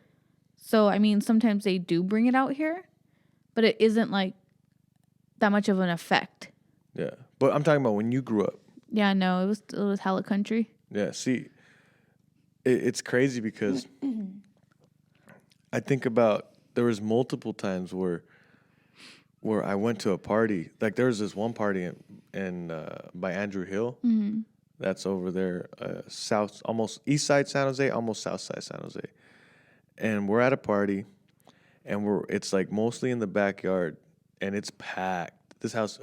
So, I mean, sometimes they do bring it out here, but it isn't like that much of an effect. Yeah. But I'm talking about when you grew up. Yeah, no, it was hella country. Yeah, see, it's crazy because I think about there was multiple times where I went to a party. Like there was this one party in by Andrew Hill. That's over there, south, almost east side San Jose, almost south side San Jose. And we're at a party, and it's like mostly in the backyard, and it's packed. This house,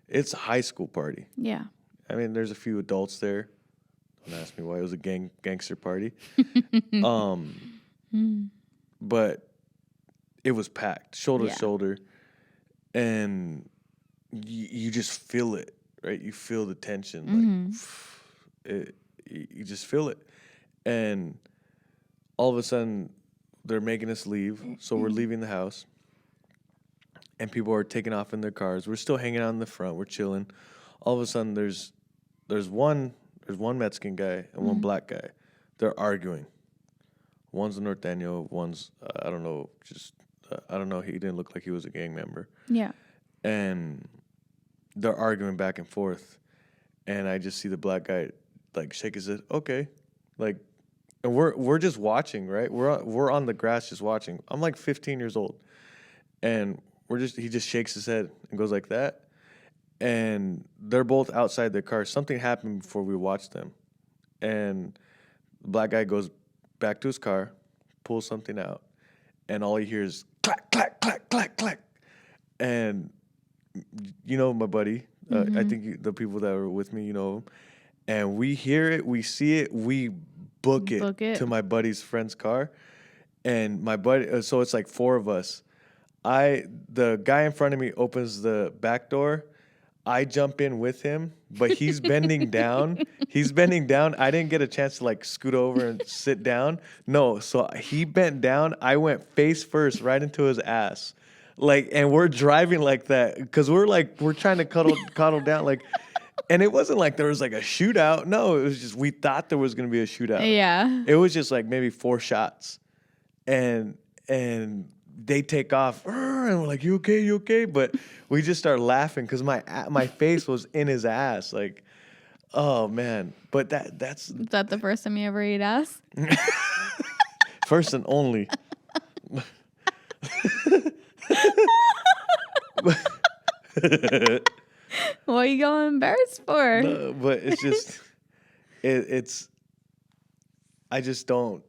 it's a high school party. Yeah. I mean, there's a few adults there. Don't ask me why it was a gangster party. But it was packed, shoulder to shoulder. And you just feel it, right? You feel the tension. Like, you just feel it. And all of a sudden, they're making us leave. So we're leaving the house. And people are taking off in their cars. We're still hanging out in the front. We're chilling. All of a sudden, there's one Mexican guy and one black guy. They're arguing. One's a Norteño. One's I don't know. I don't know. He didn't look like he was a gang member. Yeah. And they're arguing back and forth. And I just see the black guy like shake his head. Okay, like, and we're just watching, right? We're on the grass just watching. I'm like 15 years old, and he just shakes his head and goes like that. And they're both outside their car. Something happened before we watched them. And the black guy goes back to his car, pulls something out, and all you hear is clack, clack, clack, clack, clack. And you know my buddy. I think the people that were with me, you know him. And we hear it, we see it, we book it to my buddy's friend's car. And my buddy, so it's like 4 of us. The guy in front of me opens the back door. I jump in with him, but he's bending down. I didn't get a chance to like scoot over and sit down. No, so he bent down. I went face first right into his ass. Like, and we're driving like that because we're trying to cuddle down. Like, and it wasn't like there was like a shootout. No, it was just, we thought there was going to be a shootout. Yeah. It was just like maybe 4 shots. And they take off, and we're like, "You okay? You okay?" But we just start laughing because my face was in his ass, like, oh man. But that's Is that the first time you ever ate ass? first and only. What are you going embarrassed for? No, but it's just, it's. I just don't.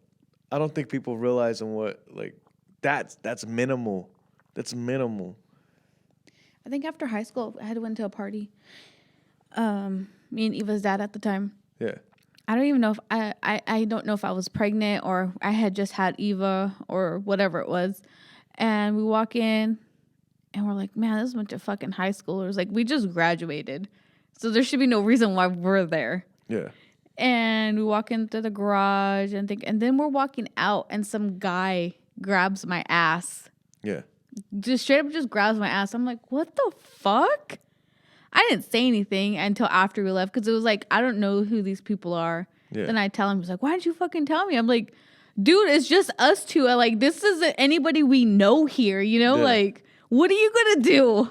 I don't think people realize on what like. That's minimal. That's minimal. I think after high school, I had went to a party. Me and Eva's dad at the time. Yeah. I don't even know if I don't know if I was pregnant or I had just had Eva or whatever it was. And we walk in and we're like, man, this is a bunch of fucking high schoolers. Like, we just graduated. So there should be no reason why we're there. Yeah. And we walk into the garage and then we're walking out and some guy grabs my ass. Yeah. Just straight up just grabs my ass. I'm like, what the fuck? I didn't say anything until after we left because it was like, I don't know who these people are. Yeah. Then I tell him, he's like, why did you fucking tell me? I'm like, dude, it's just us two. Like, this isn't anybody we know here, you know? Yeah. Like, what are you gonna do?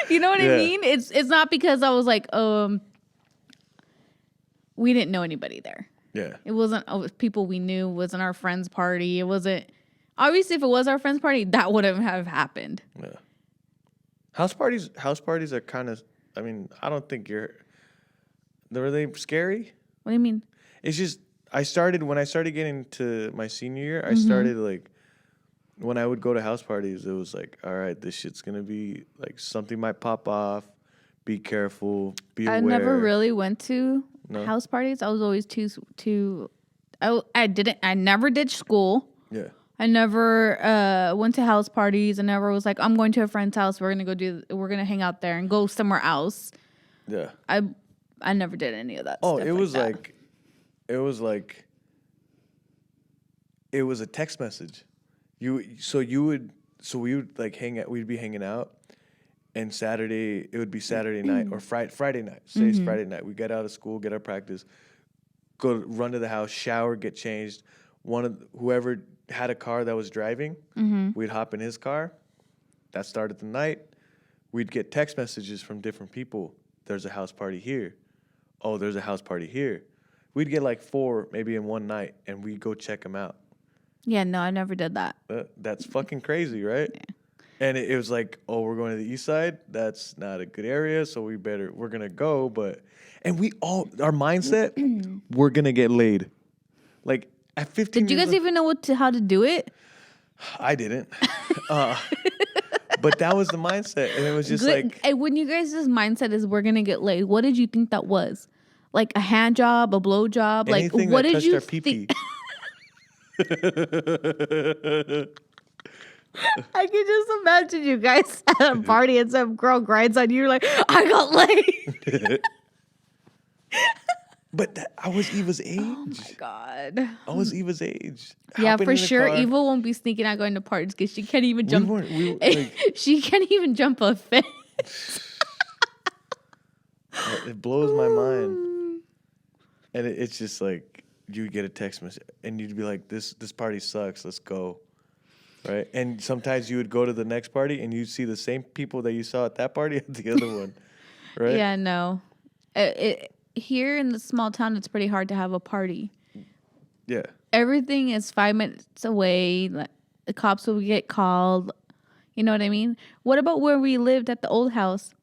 You know what I Yeah. mean? It's not because I was like, we didn't know anybody there. Yeah. It wasn't people we knew. It wasn't our friend's party. It wasn't. Obviously, if it was our friend's party, that wouldn't have happened. Yeah. House parties are kind of. I mean, I don't think are they scary? What do you mean? It's just when I started getting to my senior year, I started like when I would go to house parties, it was like, all right, this shit's gonna be like something might pop off. Be careful. Be aware. I never really went to No? house parties. I was always too. I never did school. Yeah. I never went to house parties. I never was like, I'm going to a friend's house. We're gonna hang out there and go somewhere else. Yeah. I never did any of that. Oh, stuff it was that. like, it was a text message. We would like hang out. We'd be hanging out, and Saturday it would be Saturday night or Friday night. Say it's Friday night. We get out of school, get our practice, go run to the house, shower, get changed. Whoever had a car that was driving, we'd hop in his car. That started the night. We'd get text messages from different people. There's a house party here. Oh, there's a house party here. We'd get like 4 maybe in one night, and we'd go check them out. Yeah, no, I never did that. That's fucking crazy, right? Yeah. And it was like, oh, we're going to the east side. That's not a good area, so we're gonna go. And our mindset, we're gonna get laid. Like at 15. Did you guys even know how to do it? I didn't. But that was the mindset, and it was just like. And when you guys' mindset is we're gonna get laid, what did you think that was? Like a hand job, a blow job? Like what did you think? I can just imagine you guys at a party and some girl grinds on you. You're like, I got laid. But I was Eva's age. Oh my God. I was Eva's age. Yeah, Hopping for in the sure. car. Eva won't be sneaking out going to parties because she can't even jump. She can't even jump a fence. It blows my mind. And it's just like you get a text message and you'd be like, this party sucks. Let's go. Right? And sometimes you would go to the next party and you'd see the same people that you saw at that party at the other one. Right? Yeah, no. Here in the small town, it's pretty hard to have a party. Yeah. Everything is 5 minutes away. The cops will get called. You know what I mean? What about where we lived at the old house?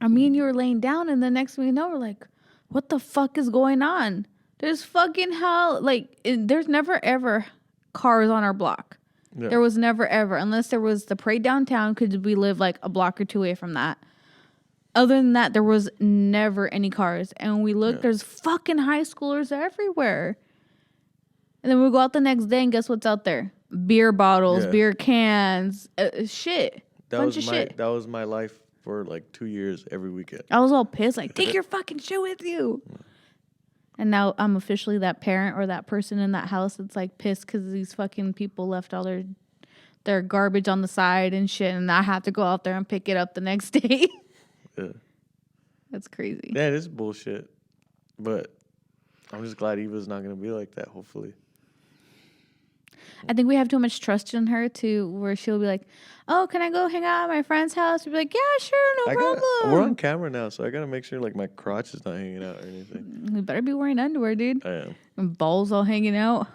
Me and you were laying down, and the next thing we know, we're like, what the fuck is going on? There's fucking hell. Like, there's never ever cars on our block. Yeah. There was never ever, unless there was the parade downtown, because we live like a block or two away from that. Other than that, there was never any cars. And when we look, there's fucking high schoolers everywhere. And then we go out the next day, and guess what's out there? Beer bottles, beer cans, shit. Bunch of shit. That was my life for like 2 years every weekend. I was all pissed, like, take your fucking shit with you. And now I'm officially that parent or that person in that house that's like pissed because these fucking people left all their garbage on the side and shit, and I have to go out there and pick it up the next day. Yeah. That's crazy. Yeah, it is bullshit. But I'm just glad Eva's not going to be like that, hopefully. I think we have too much trust in her to where she'll be like, oh, can I go hang out at my friend's house? We'll be like, yeah, sure, no problem. We're on camera now, so I got to make sure like my crotch is not hanging out or anything. We better be wearing underwear, dude. I am. And balls all hanging out.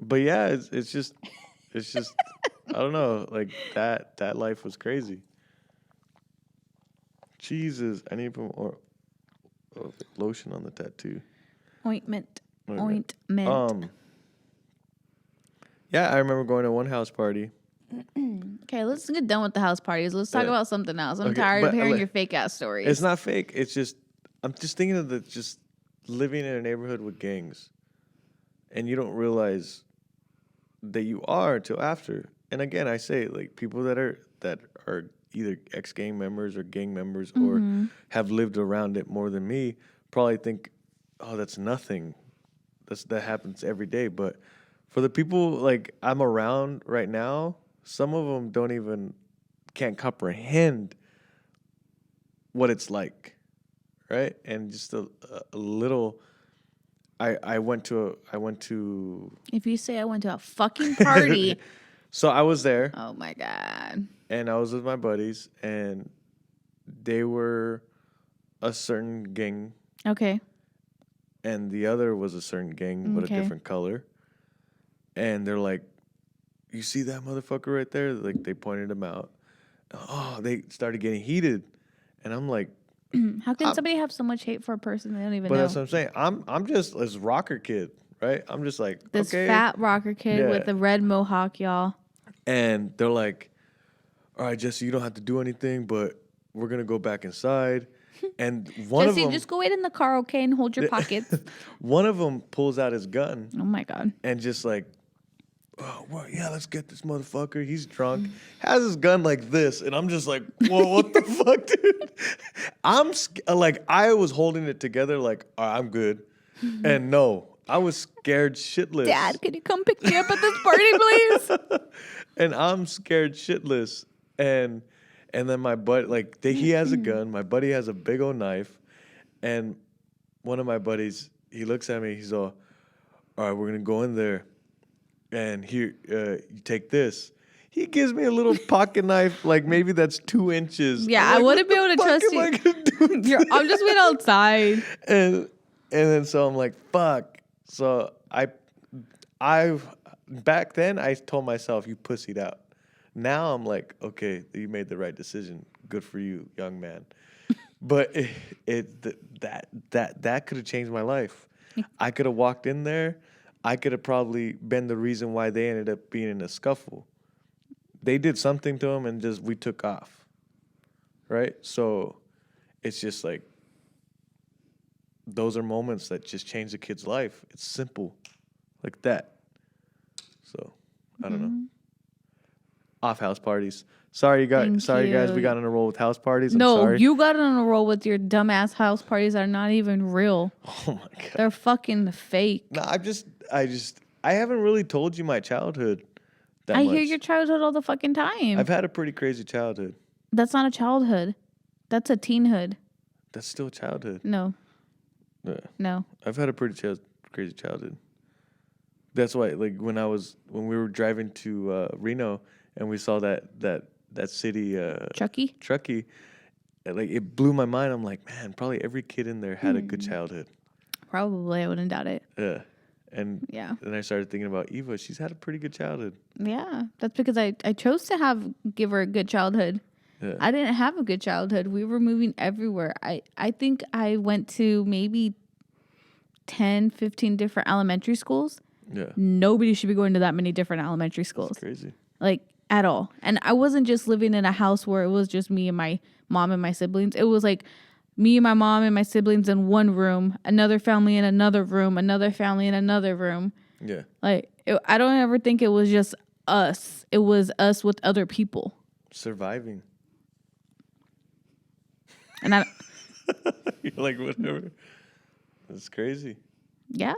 But yeah, it's just I don't know, like that life was crazy. Jesus, I need to put more lotion on the tattoo. Ointment. Yeah, I remember going to one house party. Okay, let's get done with the house parties. Let's talk about something else. I'm tired of hearing your fake ass stories. It's not fake. It's just I'm just thinking of just living in a neighborhood with gangs, and you don't realize that you are until after. And again, I say like people that are either ex-gang members or gang members or have lived around it more than me probably think, oh, that's nothing. That happens every day. But for the people like I'm around right now, some of them can't comprehend what it's like, right? And just a little. I went to. If you say I went to a fucking party. So I was there. Oh my God. And I was with my buddies, and they were a certain gang. Okay. And the other was a certain gang, but a different color. And they're like, you see that motherfucker right there? Like, they pointed him out. Oh, they started getting heated. And I'm like, how can somebody have so much hate for a person they don't even know? But that's what I'm saying. I'm just this rocker kid, right? I'm just like, this fat rocker kid with the red mohawk, y'all. And they're like, all right, Jesse, you don't have to do anything, but we're going to go back inside. And one of them... Jesse, just go wait in the car, okay, and hold your pockets. One of them pulls out his gun. Oh, my God. And just like, oh, well, yeah, let's get this motherfucker. He's drunk. Has his gun like this. And I'm just like, whoa, what the fuck, dude? I was holding it together like, all right, I'm good. And no, I was scared shitless. Dad, can you come pick me up at this party, please? And I'm scared shitless. And then my buddy, he has a gun. My buddy has a big old knife. And one of my buddies, he looks at me. He's all right, we're going to go in there. And here, you take this. He gives me a little pocket knife, like maybe that's 2 inches. Yeah, I wouldn't be able to trust you. I'm just waiting outside. And then so I'm like, fuck. So I back then I told myself, you pussied out. Now I'm like, okay, you made the right decision. Good for you, young man. But that could have changed my life. I could have walked in there. I could have probably been the reason why they ended up being in a scuffle. They did something to him, and we took off. Right? So it's just like, those are moments that just change a kid's life. It's simple. Like that. So, I don't know. Off house parties. Sorry, guys. We got on a roll with house parties. I'm sorry. You got on a roll with your dumbass house parties that are not even real. Oh my God. They're fucking fake. No, I haven't really told you my childhood that much. I hear your childhood all the fucking time. I've had a pretty crazy childhood. That's not a childhood. That's a teenhood. That's still childhood. No. Yeah. No. I've had a pretty crazy childhood. That's why, like, when we were driving to Reno and we saw that city, Truckee, like, it blew my mind. I'm like, man, probably every kid in there had a good childhood. Probably, I wouldn't doubt it. Yeah. And Yeah. then I started thinking about Eva. She's had a pretty good childhood. Yeah. That's because I chose to give her a good childhood. Yeah. I didn't have a good childhood. We were moving everywhere. I think I went to maybe 10, 15 different elementary schools. Yeah. Nobody should be going to that many different elementary schools. That's crazy. Like, at all. And I wasn't just living in a house where it was just me and my mom and my siblings. It was like me and my mom and my siblings in one room, another family in another room, another family in another room. Yeah. Like, I don't ever think it was just us. It was us with other people. Surviving. And I, You're like, whatever. That's crazy. yeah,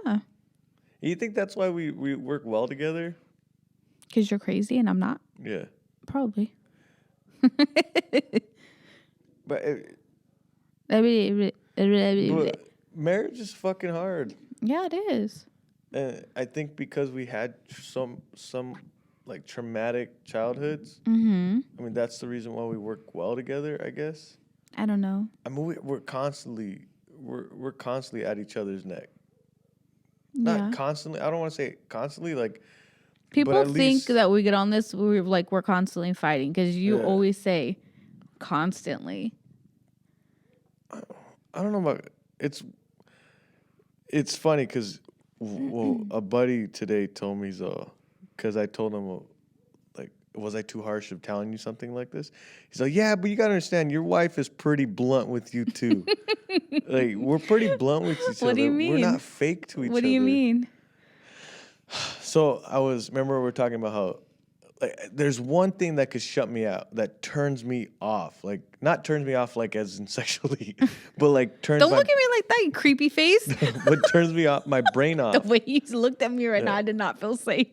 You think that's why we work well together? because you're crazy and I'm not. Yeah. Probably. But Yeah, marriage is fucking hard. it is. And I think because we had some like traumatic childhoods. Mm-hmm. I mean, that's the reason why we work well together, I guess. I don't know. I mean, we're constantly at each other's neck. Yeah. Not constantly. I don't want to say constantly. Like People at think least- that we get on this, we're constantly fighting because you Yeah. always say constantly. I don't know about it's funny because a buddy today told me because I told him like, was I too harsh of telling you something like this? He's like, yeah, but you gotta understand, your wife is pretty blunt with you too. Like, we're pretty blunt with each other. What do you mean? We're not fake to each other. What do you mean? So remember we were talking about how like there's one thing that could shut me out, that turns me off. Like, not turns me off like as in sexually, but like turns Don't my, look at me like that, you creepy face. what turns me off, my brain The off. way you looked at me right now, I did not feel safe.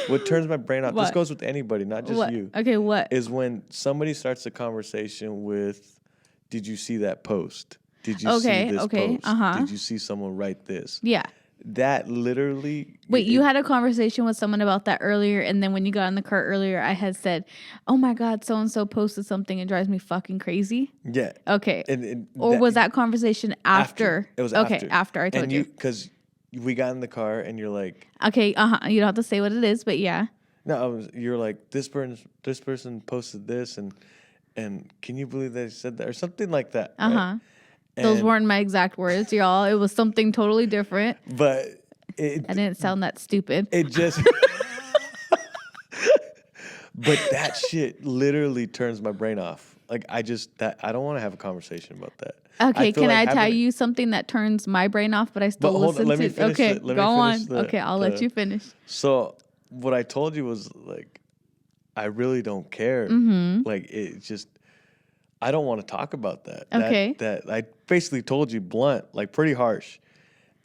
What turns my brain off, this What? goes with anybody, not just What? you, Okay, what? is when somebody starts a conversation with, did you see that post? Did you Okay, see this okay, post? uh-huh. Did you see someone write this? Yeah. That literally... Wait, you had a conversation with someone about that earlier, and then when you got in the car earlier, I had said, "Oh my God, so and so posted something and drives me fucking crazy." Yeah. Okay. And Or was that conversation after? It was okay, after. after I told and you. Because we got in the car and you're like... Okay, you don't have to say what it is, but yeah. No, you're like, this person posted this, and can you believe they said that? Or something like that. Uh huh. Right? Those And- weren't my exact words, y'all. It was something totally different. But it I didn't sound that stupid. It just... But that shit literally turns my brain off. Like, I don't want to have a conversation about that. Okay, feel can I like tell having- you something that turns my brain off, but I still But hold on, listen let to? me finish Okay, the- let me go on. finish the- Okay, I'll let the- you finish. So what I told you was like, I really don't care. Mm-hmm. Like, it just, I don't want to talk about that. Okay. That I basically told you blunt, like pretty harsh.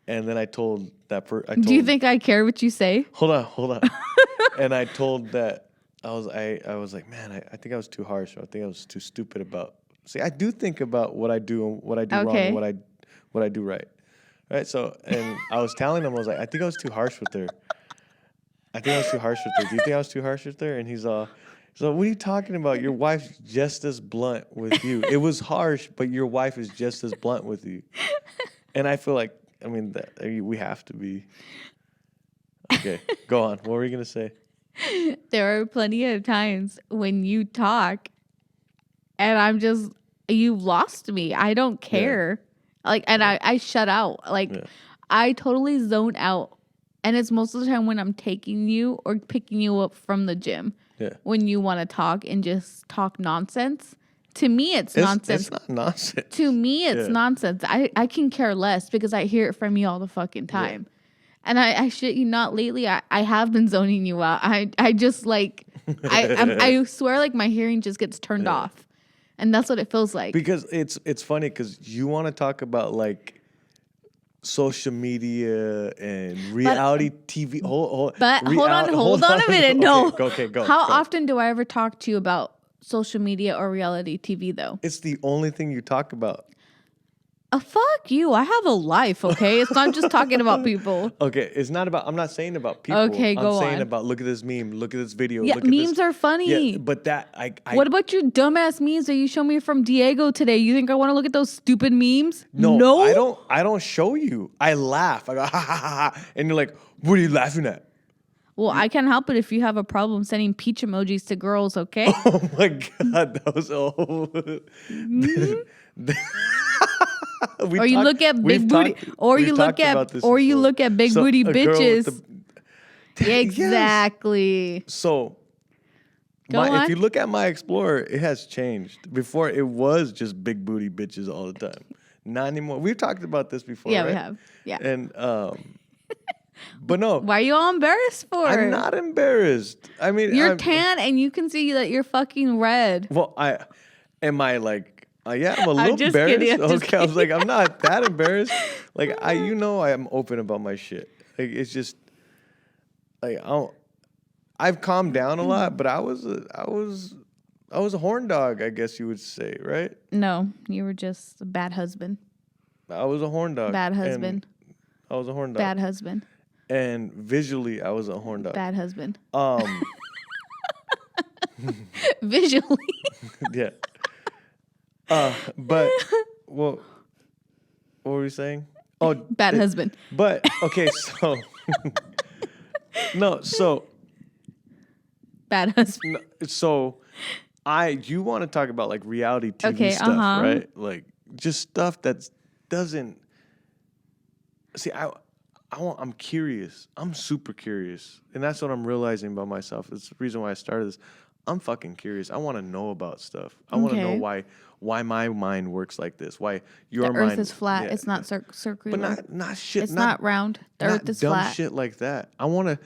And then I told that Do you think I care what you say? Hold on. And I told that I was like, man, I think I was too harsh. Or I think I was too stupid about. See, I do think about what I do and what I do wrong Okay. and what I do right. Right. So, and I was telling him, I was like, I think I was too harsh with her. Do you think I was too harsh with her? And he's all, so what are you talking about? Your wife's just as blunt with you. It was harsh, but your wife is just as blunt with you. And I feel like, I mean, we have to be. Okay, go on. What were you gonna say? There are plenty of times when you talk and I'm just, you've lost me. I don't care. Like, and I shut out. Like, Yeah. I totally zone out. And it's most of the time when I'm taking you or picking you up from the gym. Yeah. When you want to talk and just talk nonsense. To me, it's nonsense. It's not nonsense. To me, it's Yeah. nonsense. I can care less because I hear it from you all the fucking time. And I shit you not, lately, I have been zoning you out. I just like, I swear like my hearing just gets turned off. And that's what it feels like. Because it's funny because you want to talk about like social media and reality TV. Hold on a minute. No. Okay, go. How go. often do I ever talk to you about social media or reality TV though? It's the only thing you talk about. Fuck you. I have a life, okay? It's not just talking about people. Okay, it's not about. I'm not saying about people. Okay, go I'm saying on. about look at this meme, look at this video. Yeah, look at memes this. are funny. Yeah, but that What about your dumbass memes that you showed me from Diego today? You think I want to look at those stupid memes? No, I don't. I don't show you. I laugh. I go ha ha ha, ha, and you're like, "What are you laughing at?" Well, I can't help it if you have a problem sending peach emojis to girls, okay? Oh my god, that was old. Or you look at big booty, or you look at big booty bitches. Exactly. So, Go on. if you look at my Explorer, it has changed. Before, it was just big booty bitches all the time. Not anymore. We've talked about this before, Yeah, right? we have. Yeah. And but no, Why are you all embarrassed for? I'm not embarrassed. I mean, You're tan and you can see that you're fucking red. Well, am I like, yeah, I'm a little just embarrassed. kidding, I'm just Okay, I was like, I'm not that embarrassed. Like, I am open about my shit. Like, it's just, like, I've calmed down a lot, but I was a horn dog, I guess you would say, right? No, you were just a bad husband. I was a horn dog. Bad husband. I was a horn dog. Bad husband. And visually, I was a horn dog. Bad husband. Visually. Yeah. But what were we saying? Oh, Bad husband. But okay, so no, so Bad husband. so you want to talk about like reality TV Okay, stuff, right? Like just stuff that doesn't see. I'm curious. I'm super curious, and that's what I'm realizing about myself. It's the reason why I started this. I'm fucking curious. I want to know about stuff. I want to know why my mind works like this. Why your The mind earth is flat. yeah, It's not circular. but not shit. It's not round. The not earth is dumb flat. shit like that. I want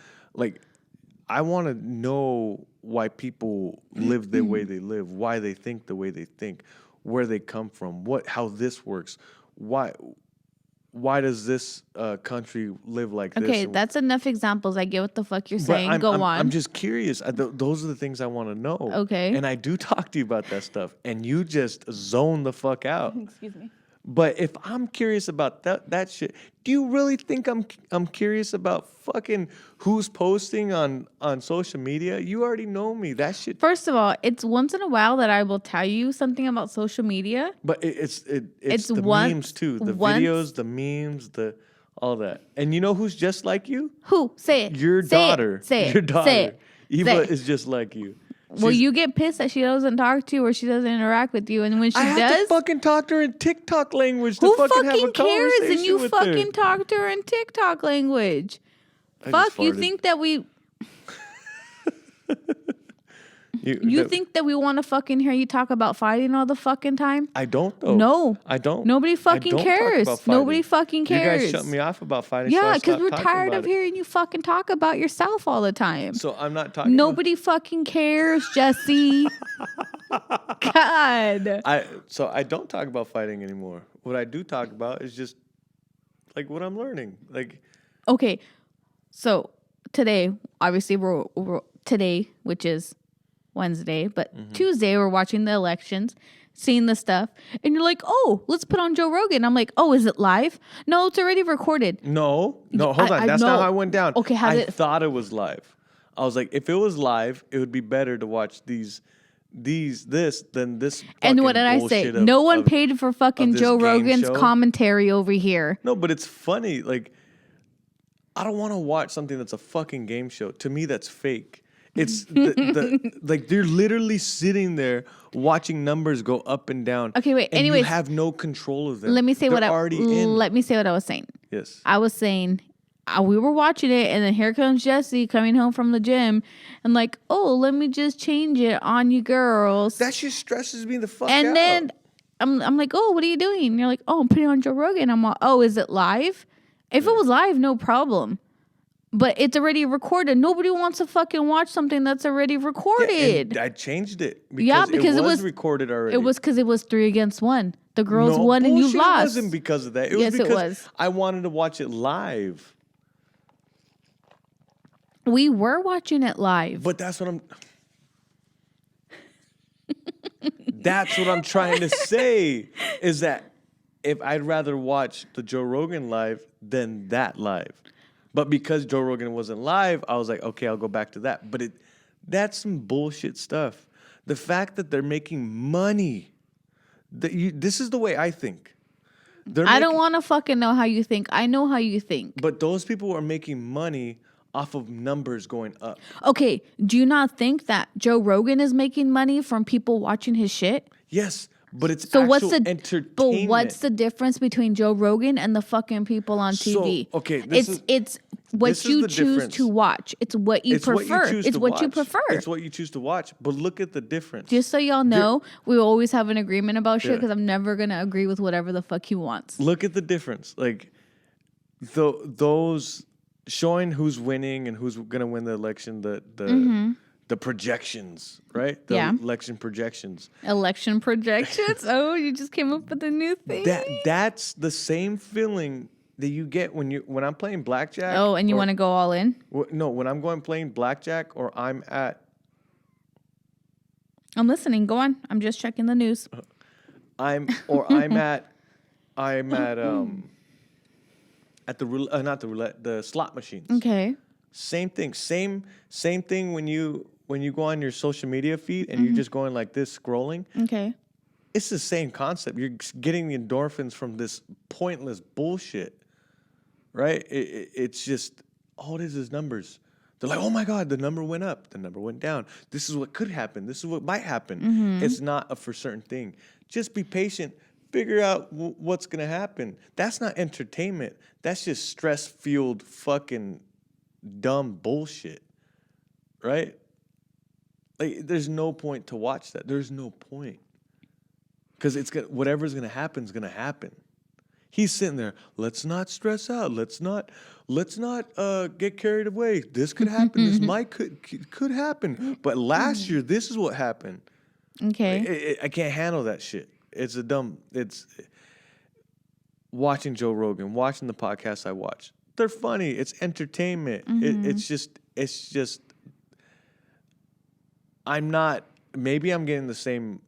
to know why people live the way they live, why they think the way they think, where they come from, how this works, why does this country live like this? Okay, that's enough examples. I get what the fuck you're saying. Go on. I'm just curious. Those are the things I want to know. Okay. And I do talk to you about that stuff, and you just zone the fuck out. Excuse me. But if I'm curious about that shit, do you really think I'm curious about fucking who's posting on social media? You already know me. That shit. First of all, it's once in a while that I will tell you something about social media. But it's the once- memes too, the once- videos, the memes, all that. And you know who's just like you? Who? Say it. Your Say daughter. It. Say it. Your daughter. Say it. Eva Say it. is just like you. Well, you get pissed that she doesn't talk to you or she doesn't interact with you, and when she I have does, to fucking talk to her in TikTok language to who fucking have a fucking cares? conversation And you with fucking her. talk to her in TikTok language. I Fuck, just you farted. think that we You think that we want to fucking hear you talk about fighting all the fucking time? I don't though. No. I don't. Nobody I fucking don't talk cares. about fighting. Nobody fucking cares. You guys shut me off about fighting. so I Yeah, because stopped we're talking tired about of it. hearing you fucking talk about yourself all the time. So I'm not talking. Nobody fucking cares, Jesse. God. I don't talk about fighting anymore. What I do talk about is just like what I'm learning. Like Okay, so today, obviously, we're today, which is Wednesday, but Tuesday, we're watching the elections, seeing the stuff, and you're like, oh, let's put on Joe Rogan. I'm like, oh, is it live? No, it's already recorded. no, hold on. I That's know. not how it went down. Okay, I thought it was live. I was like, if it was live, it would be better to watch this than this. And what did I bullshit say? of- No one of- paid for fucking this Joe game Rogan's show. commentary over here. No, but it's funny. Like, I don't want to watch something that's a fucking game show. To me, that's fake. It's like they're literally sitting there watching numbers go up and down. Okay, wait. And Anyways, you have no control of them. Let me say They're already in. Let me say what I was saying. Yes. I was saying we were watching it, and then here comes Jesse coming home from the gym, and like, oh, let me just change it on you girls. That shit stresses me the fuck out. And then I'm like, oh, what are you doing? And you're like, oh, I'm putting on Joe Rogan. I'm like, oh, is it live? If it was live, no problem. But it's already recorded. Nobody wants to fucking watch something that's already recorded. I changed it because it was recorded already. It was because it was 3-1. The girls No, won and you bullshit, lost. It wasn't because of that. Yes, it because was. I wanted to watch it live. We were watching it live. But that's what I'm. That's what I'm trying to say. Is that if I'd rather watch the Joe Rogan live than that live. But because Joe Rogan wasn't live, I was like, okay, I'll go back to that. But that's some bullshit stuff. The fact that they're making money, this is the way I think. I don't want to fucking know how you think. I know how you think. But those people are making money off of numbers going up. Okay, do you not think that Joe Rogan is making money from people watching his shit? Yes, but it's So actual entertainment. But what's the difference between Joe Rogan and the fucking people on TV? So, okay, it's what you choose to watch. It's what you prefer. It's what you prefer. It's what you choose to watch. But look at the difference. Just so y'all know, we always have an agreement about shit because I'm never gonna agree with whatever the fuck he wants. Look at the difference. Like those showing who's winning and who's gonna win the election. The projections, right? The election projections. Election projections? Oh, you just came up with a new thing. That's the same feeling that you get when I'm playing blackjack. Oh, and you want to go all in? No, when I'm going playing blackjack or I'm at. I'm listening. Go on. I'm just checking the news. I'm at the slot machines. Okay. Same thing. Same thing when you go on your social media feed and you're just going like this scrolling. Okay. It's the same concept. You're getting the endorphins from this pointless bullshit. Right? It's just all it is numbers. They're like, oh my God, the number went up, the number went down. This is what could happen. This is what might happen. Mm-hmm. It's not a for certain thing. Just be patient. Figure out what's going to happen. That's not entertainment. That's just stress-fueled fucking dumb bullshit. Right? Like, there's no point to watch that. There's no point. Because whatever's going to happen is going to happen. He's sitting there. Let's not stress out. Let's not get carried away. This could happen. This could happen. But last year, this is what happened. Okay. I can't handle that shit. It's watching Joe Rogan, watching the podcasts I watch. They're funny. It's entertainment. Mm-hmm. It's just. Maybe I'm getting the same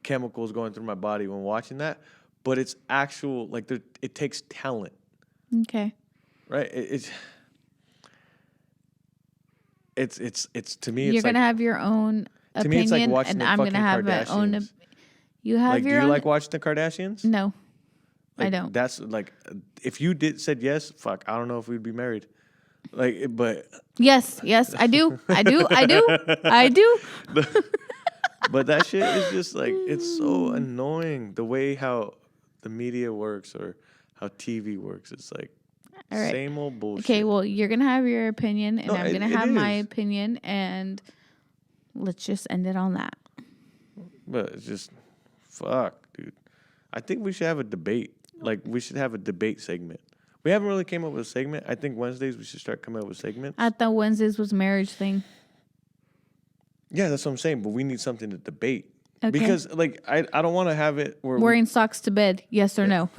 chemicals going through my body when watching that. But it's actual, like, it takes talent. Okay. Right? It's to me, you're going to have your own opinion. To me, it's like watching and I'm going to have my own. You have like, your do you own. like watching the Kardashians? No, like, I don't. That's like, if you said yes, fuck, I don't know if we'd be married. Like, but. Yes, I do. I do. But that shit is just like, it's so annoying the way how the media works or how TV works. It's like same old bullshit. Okay, well, you're going to have your opinion and I'm going to have my opinion, and let's just end it on that. But it's just, fuck, dude. I think we should have a debate. Like, we should have a debate segment. We haven't really came up with a segment. I think Wednesdays we should start coming up with segments. I thought Wednesdays was marriage thing. Yeah, that's what I'm saying. But we need something to debate. Okay. Because, like, I don't want to have it where wearing socks to bed, yes or no.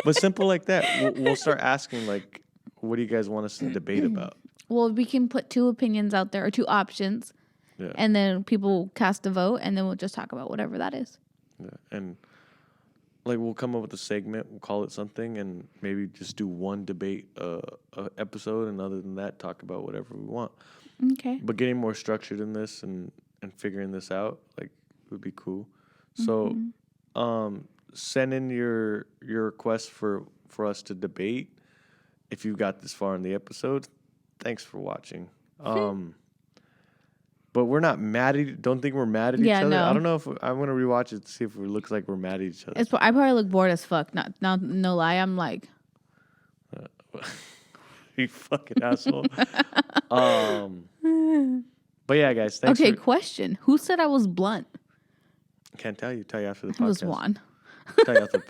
But simple like that. We'll start asking, like, what do you guys want us to debate about? Well, we can put two opinions out there or two options. Yeah. And then people cast a vote, and then we'll just talk about whatever that is. Yeah. And, like, we'll come up with a segment. We'll call it something, and maybe just do one debate episode, and other than that, talk about whatever we want. Okay. But getting more structured in this and figuring this out, like, would be cool. So, send in your requests for us to debate. If you got this far in the episode, thanks for watching. But we're not mad at. Don't think we're mad at each other. No. I don't know if I'm gonna rewatch it to see if it looks like we're mad at each other. I probably look bored as fuck. No lie. I'm like, you fucking asshole. But yeah, guys. Thanks. Okay. Question: who said I was blunt? Can't tell you. Tell you after the podcast. It was Juan. Tell you after the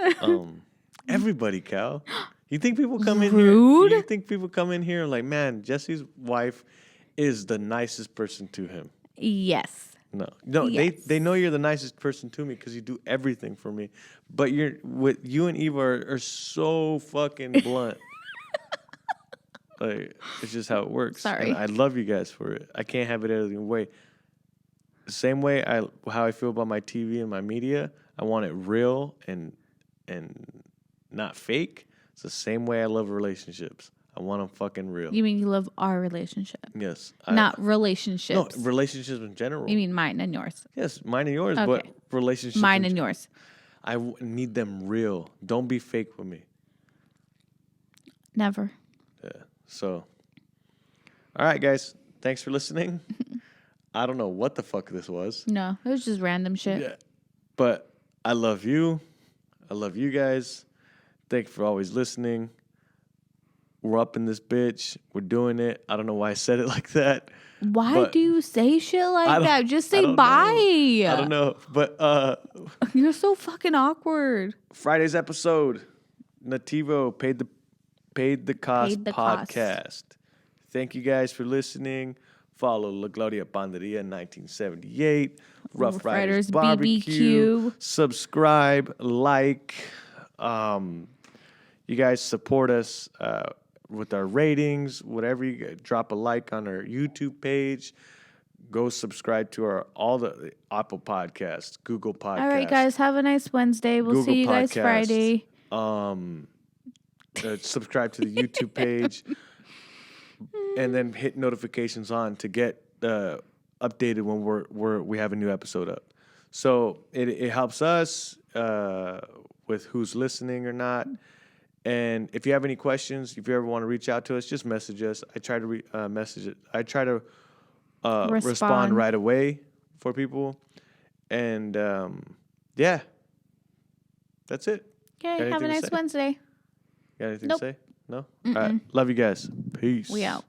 podcast. Everybody, Cal. You think people come in here? You think people come in here like, man, Jesse's wife is the nicest person to him? Yes. No. Yes. They know you're the nicest person to me because you do everything for me. But you and Eva are so fucking blunt. Like, it's just how it works. Sorry. And I love you guys for it. I can't have it any other way. same way how I feel about my TV and my media. I want it real and not fake. It's the same way I love relationships. I want them fucking real. You mean you love our relationship? Yes. Not relationships. No, relationships in general. You mean mine and yours? Yes, mine and yours, Okay. but relationships. Mine and yours. I need them real. Don't be fake with me. Never. Yeah. So, all right, guys. Thanks for listening. I don't know what the fuck this was. No, it was just random shit. Yeah. But I love you. I love you guys. Thank you for always listening. We're up in this bitch. We're doing it. I don't know why I said it like that. Why do you say shit like that? Just say don't bye. know. I don't know. But You're so fucking awkward. Friday's episode, Nativo paid the cost podcast. Thank you guys for listening. Follow La Gloria Panderia 1978, Rough Riders Barbecue. Subscribe, like. You guys support us with our ratings. Whatever you drop a like on our YouTube page. Go subscribe to all the Apple Podcasts, Google Podcasts. All right, guys. Have a nice Wednesday. We'll Google see you guys Podcasts. Friday. Subscribe to the YouTube page, and then hit notifications on to get updated when we have a new episode up. So it helps us with who's listening or not. And if you have any questions, if you ever want to reach out to us, just message us. I try to message it. I try to respond right away for people. And yeah, that's it. Okay, have a nice Wednesday. Got anything Nope. to say? No? All right. Love you guys. Peace. We out.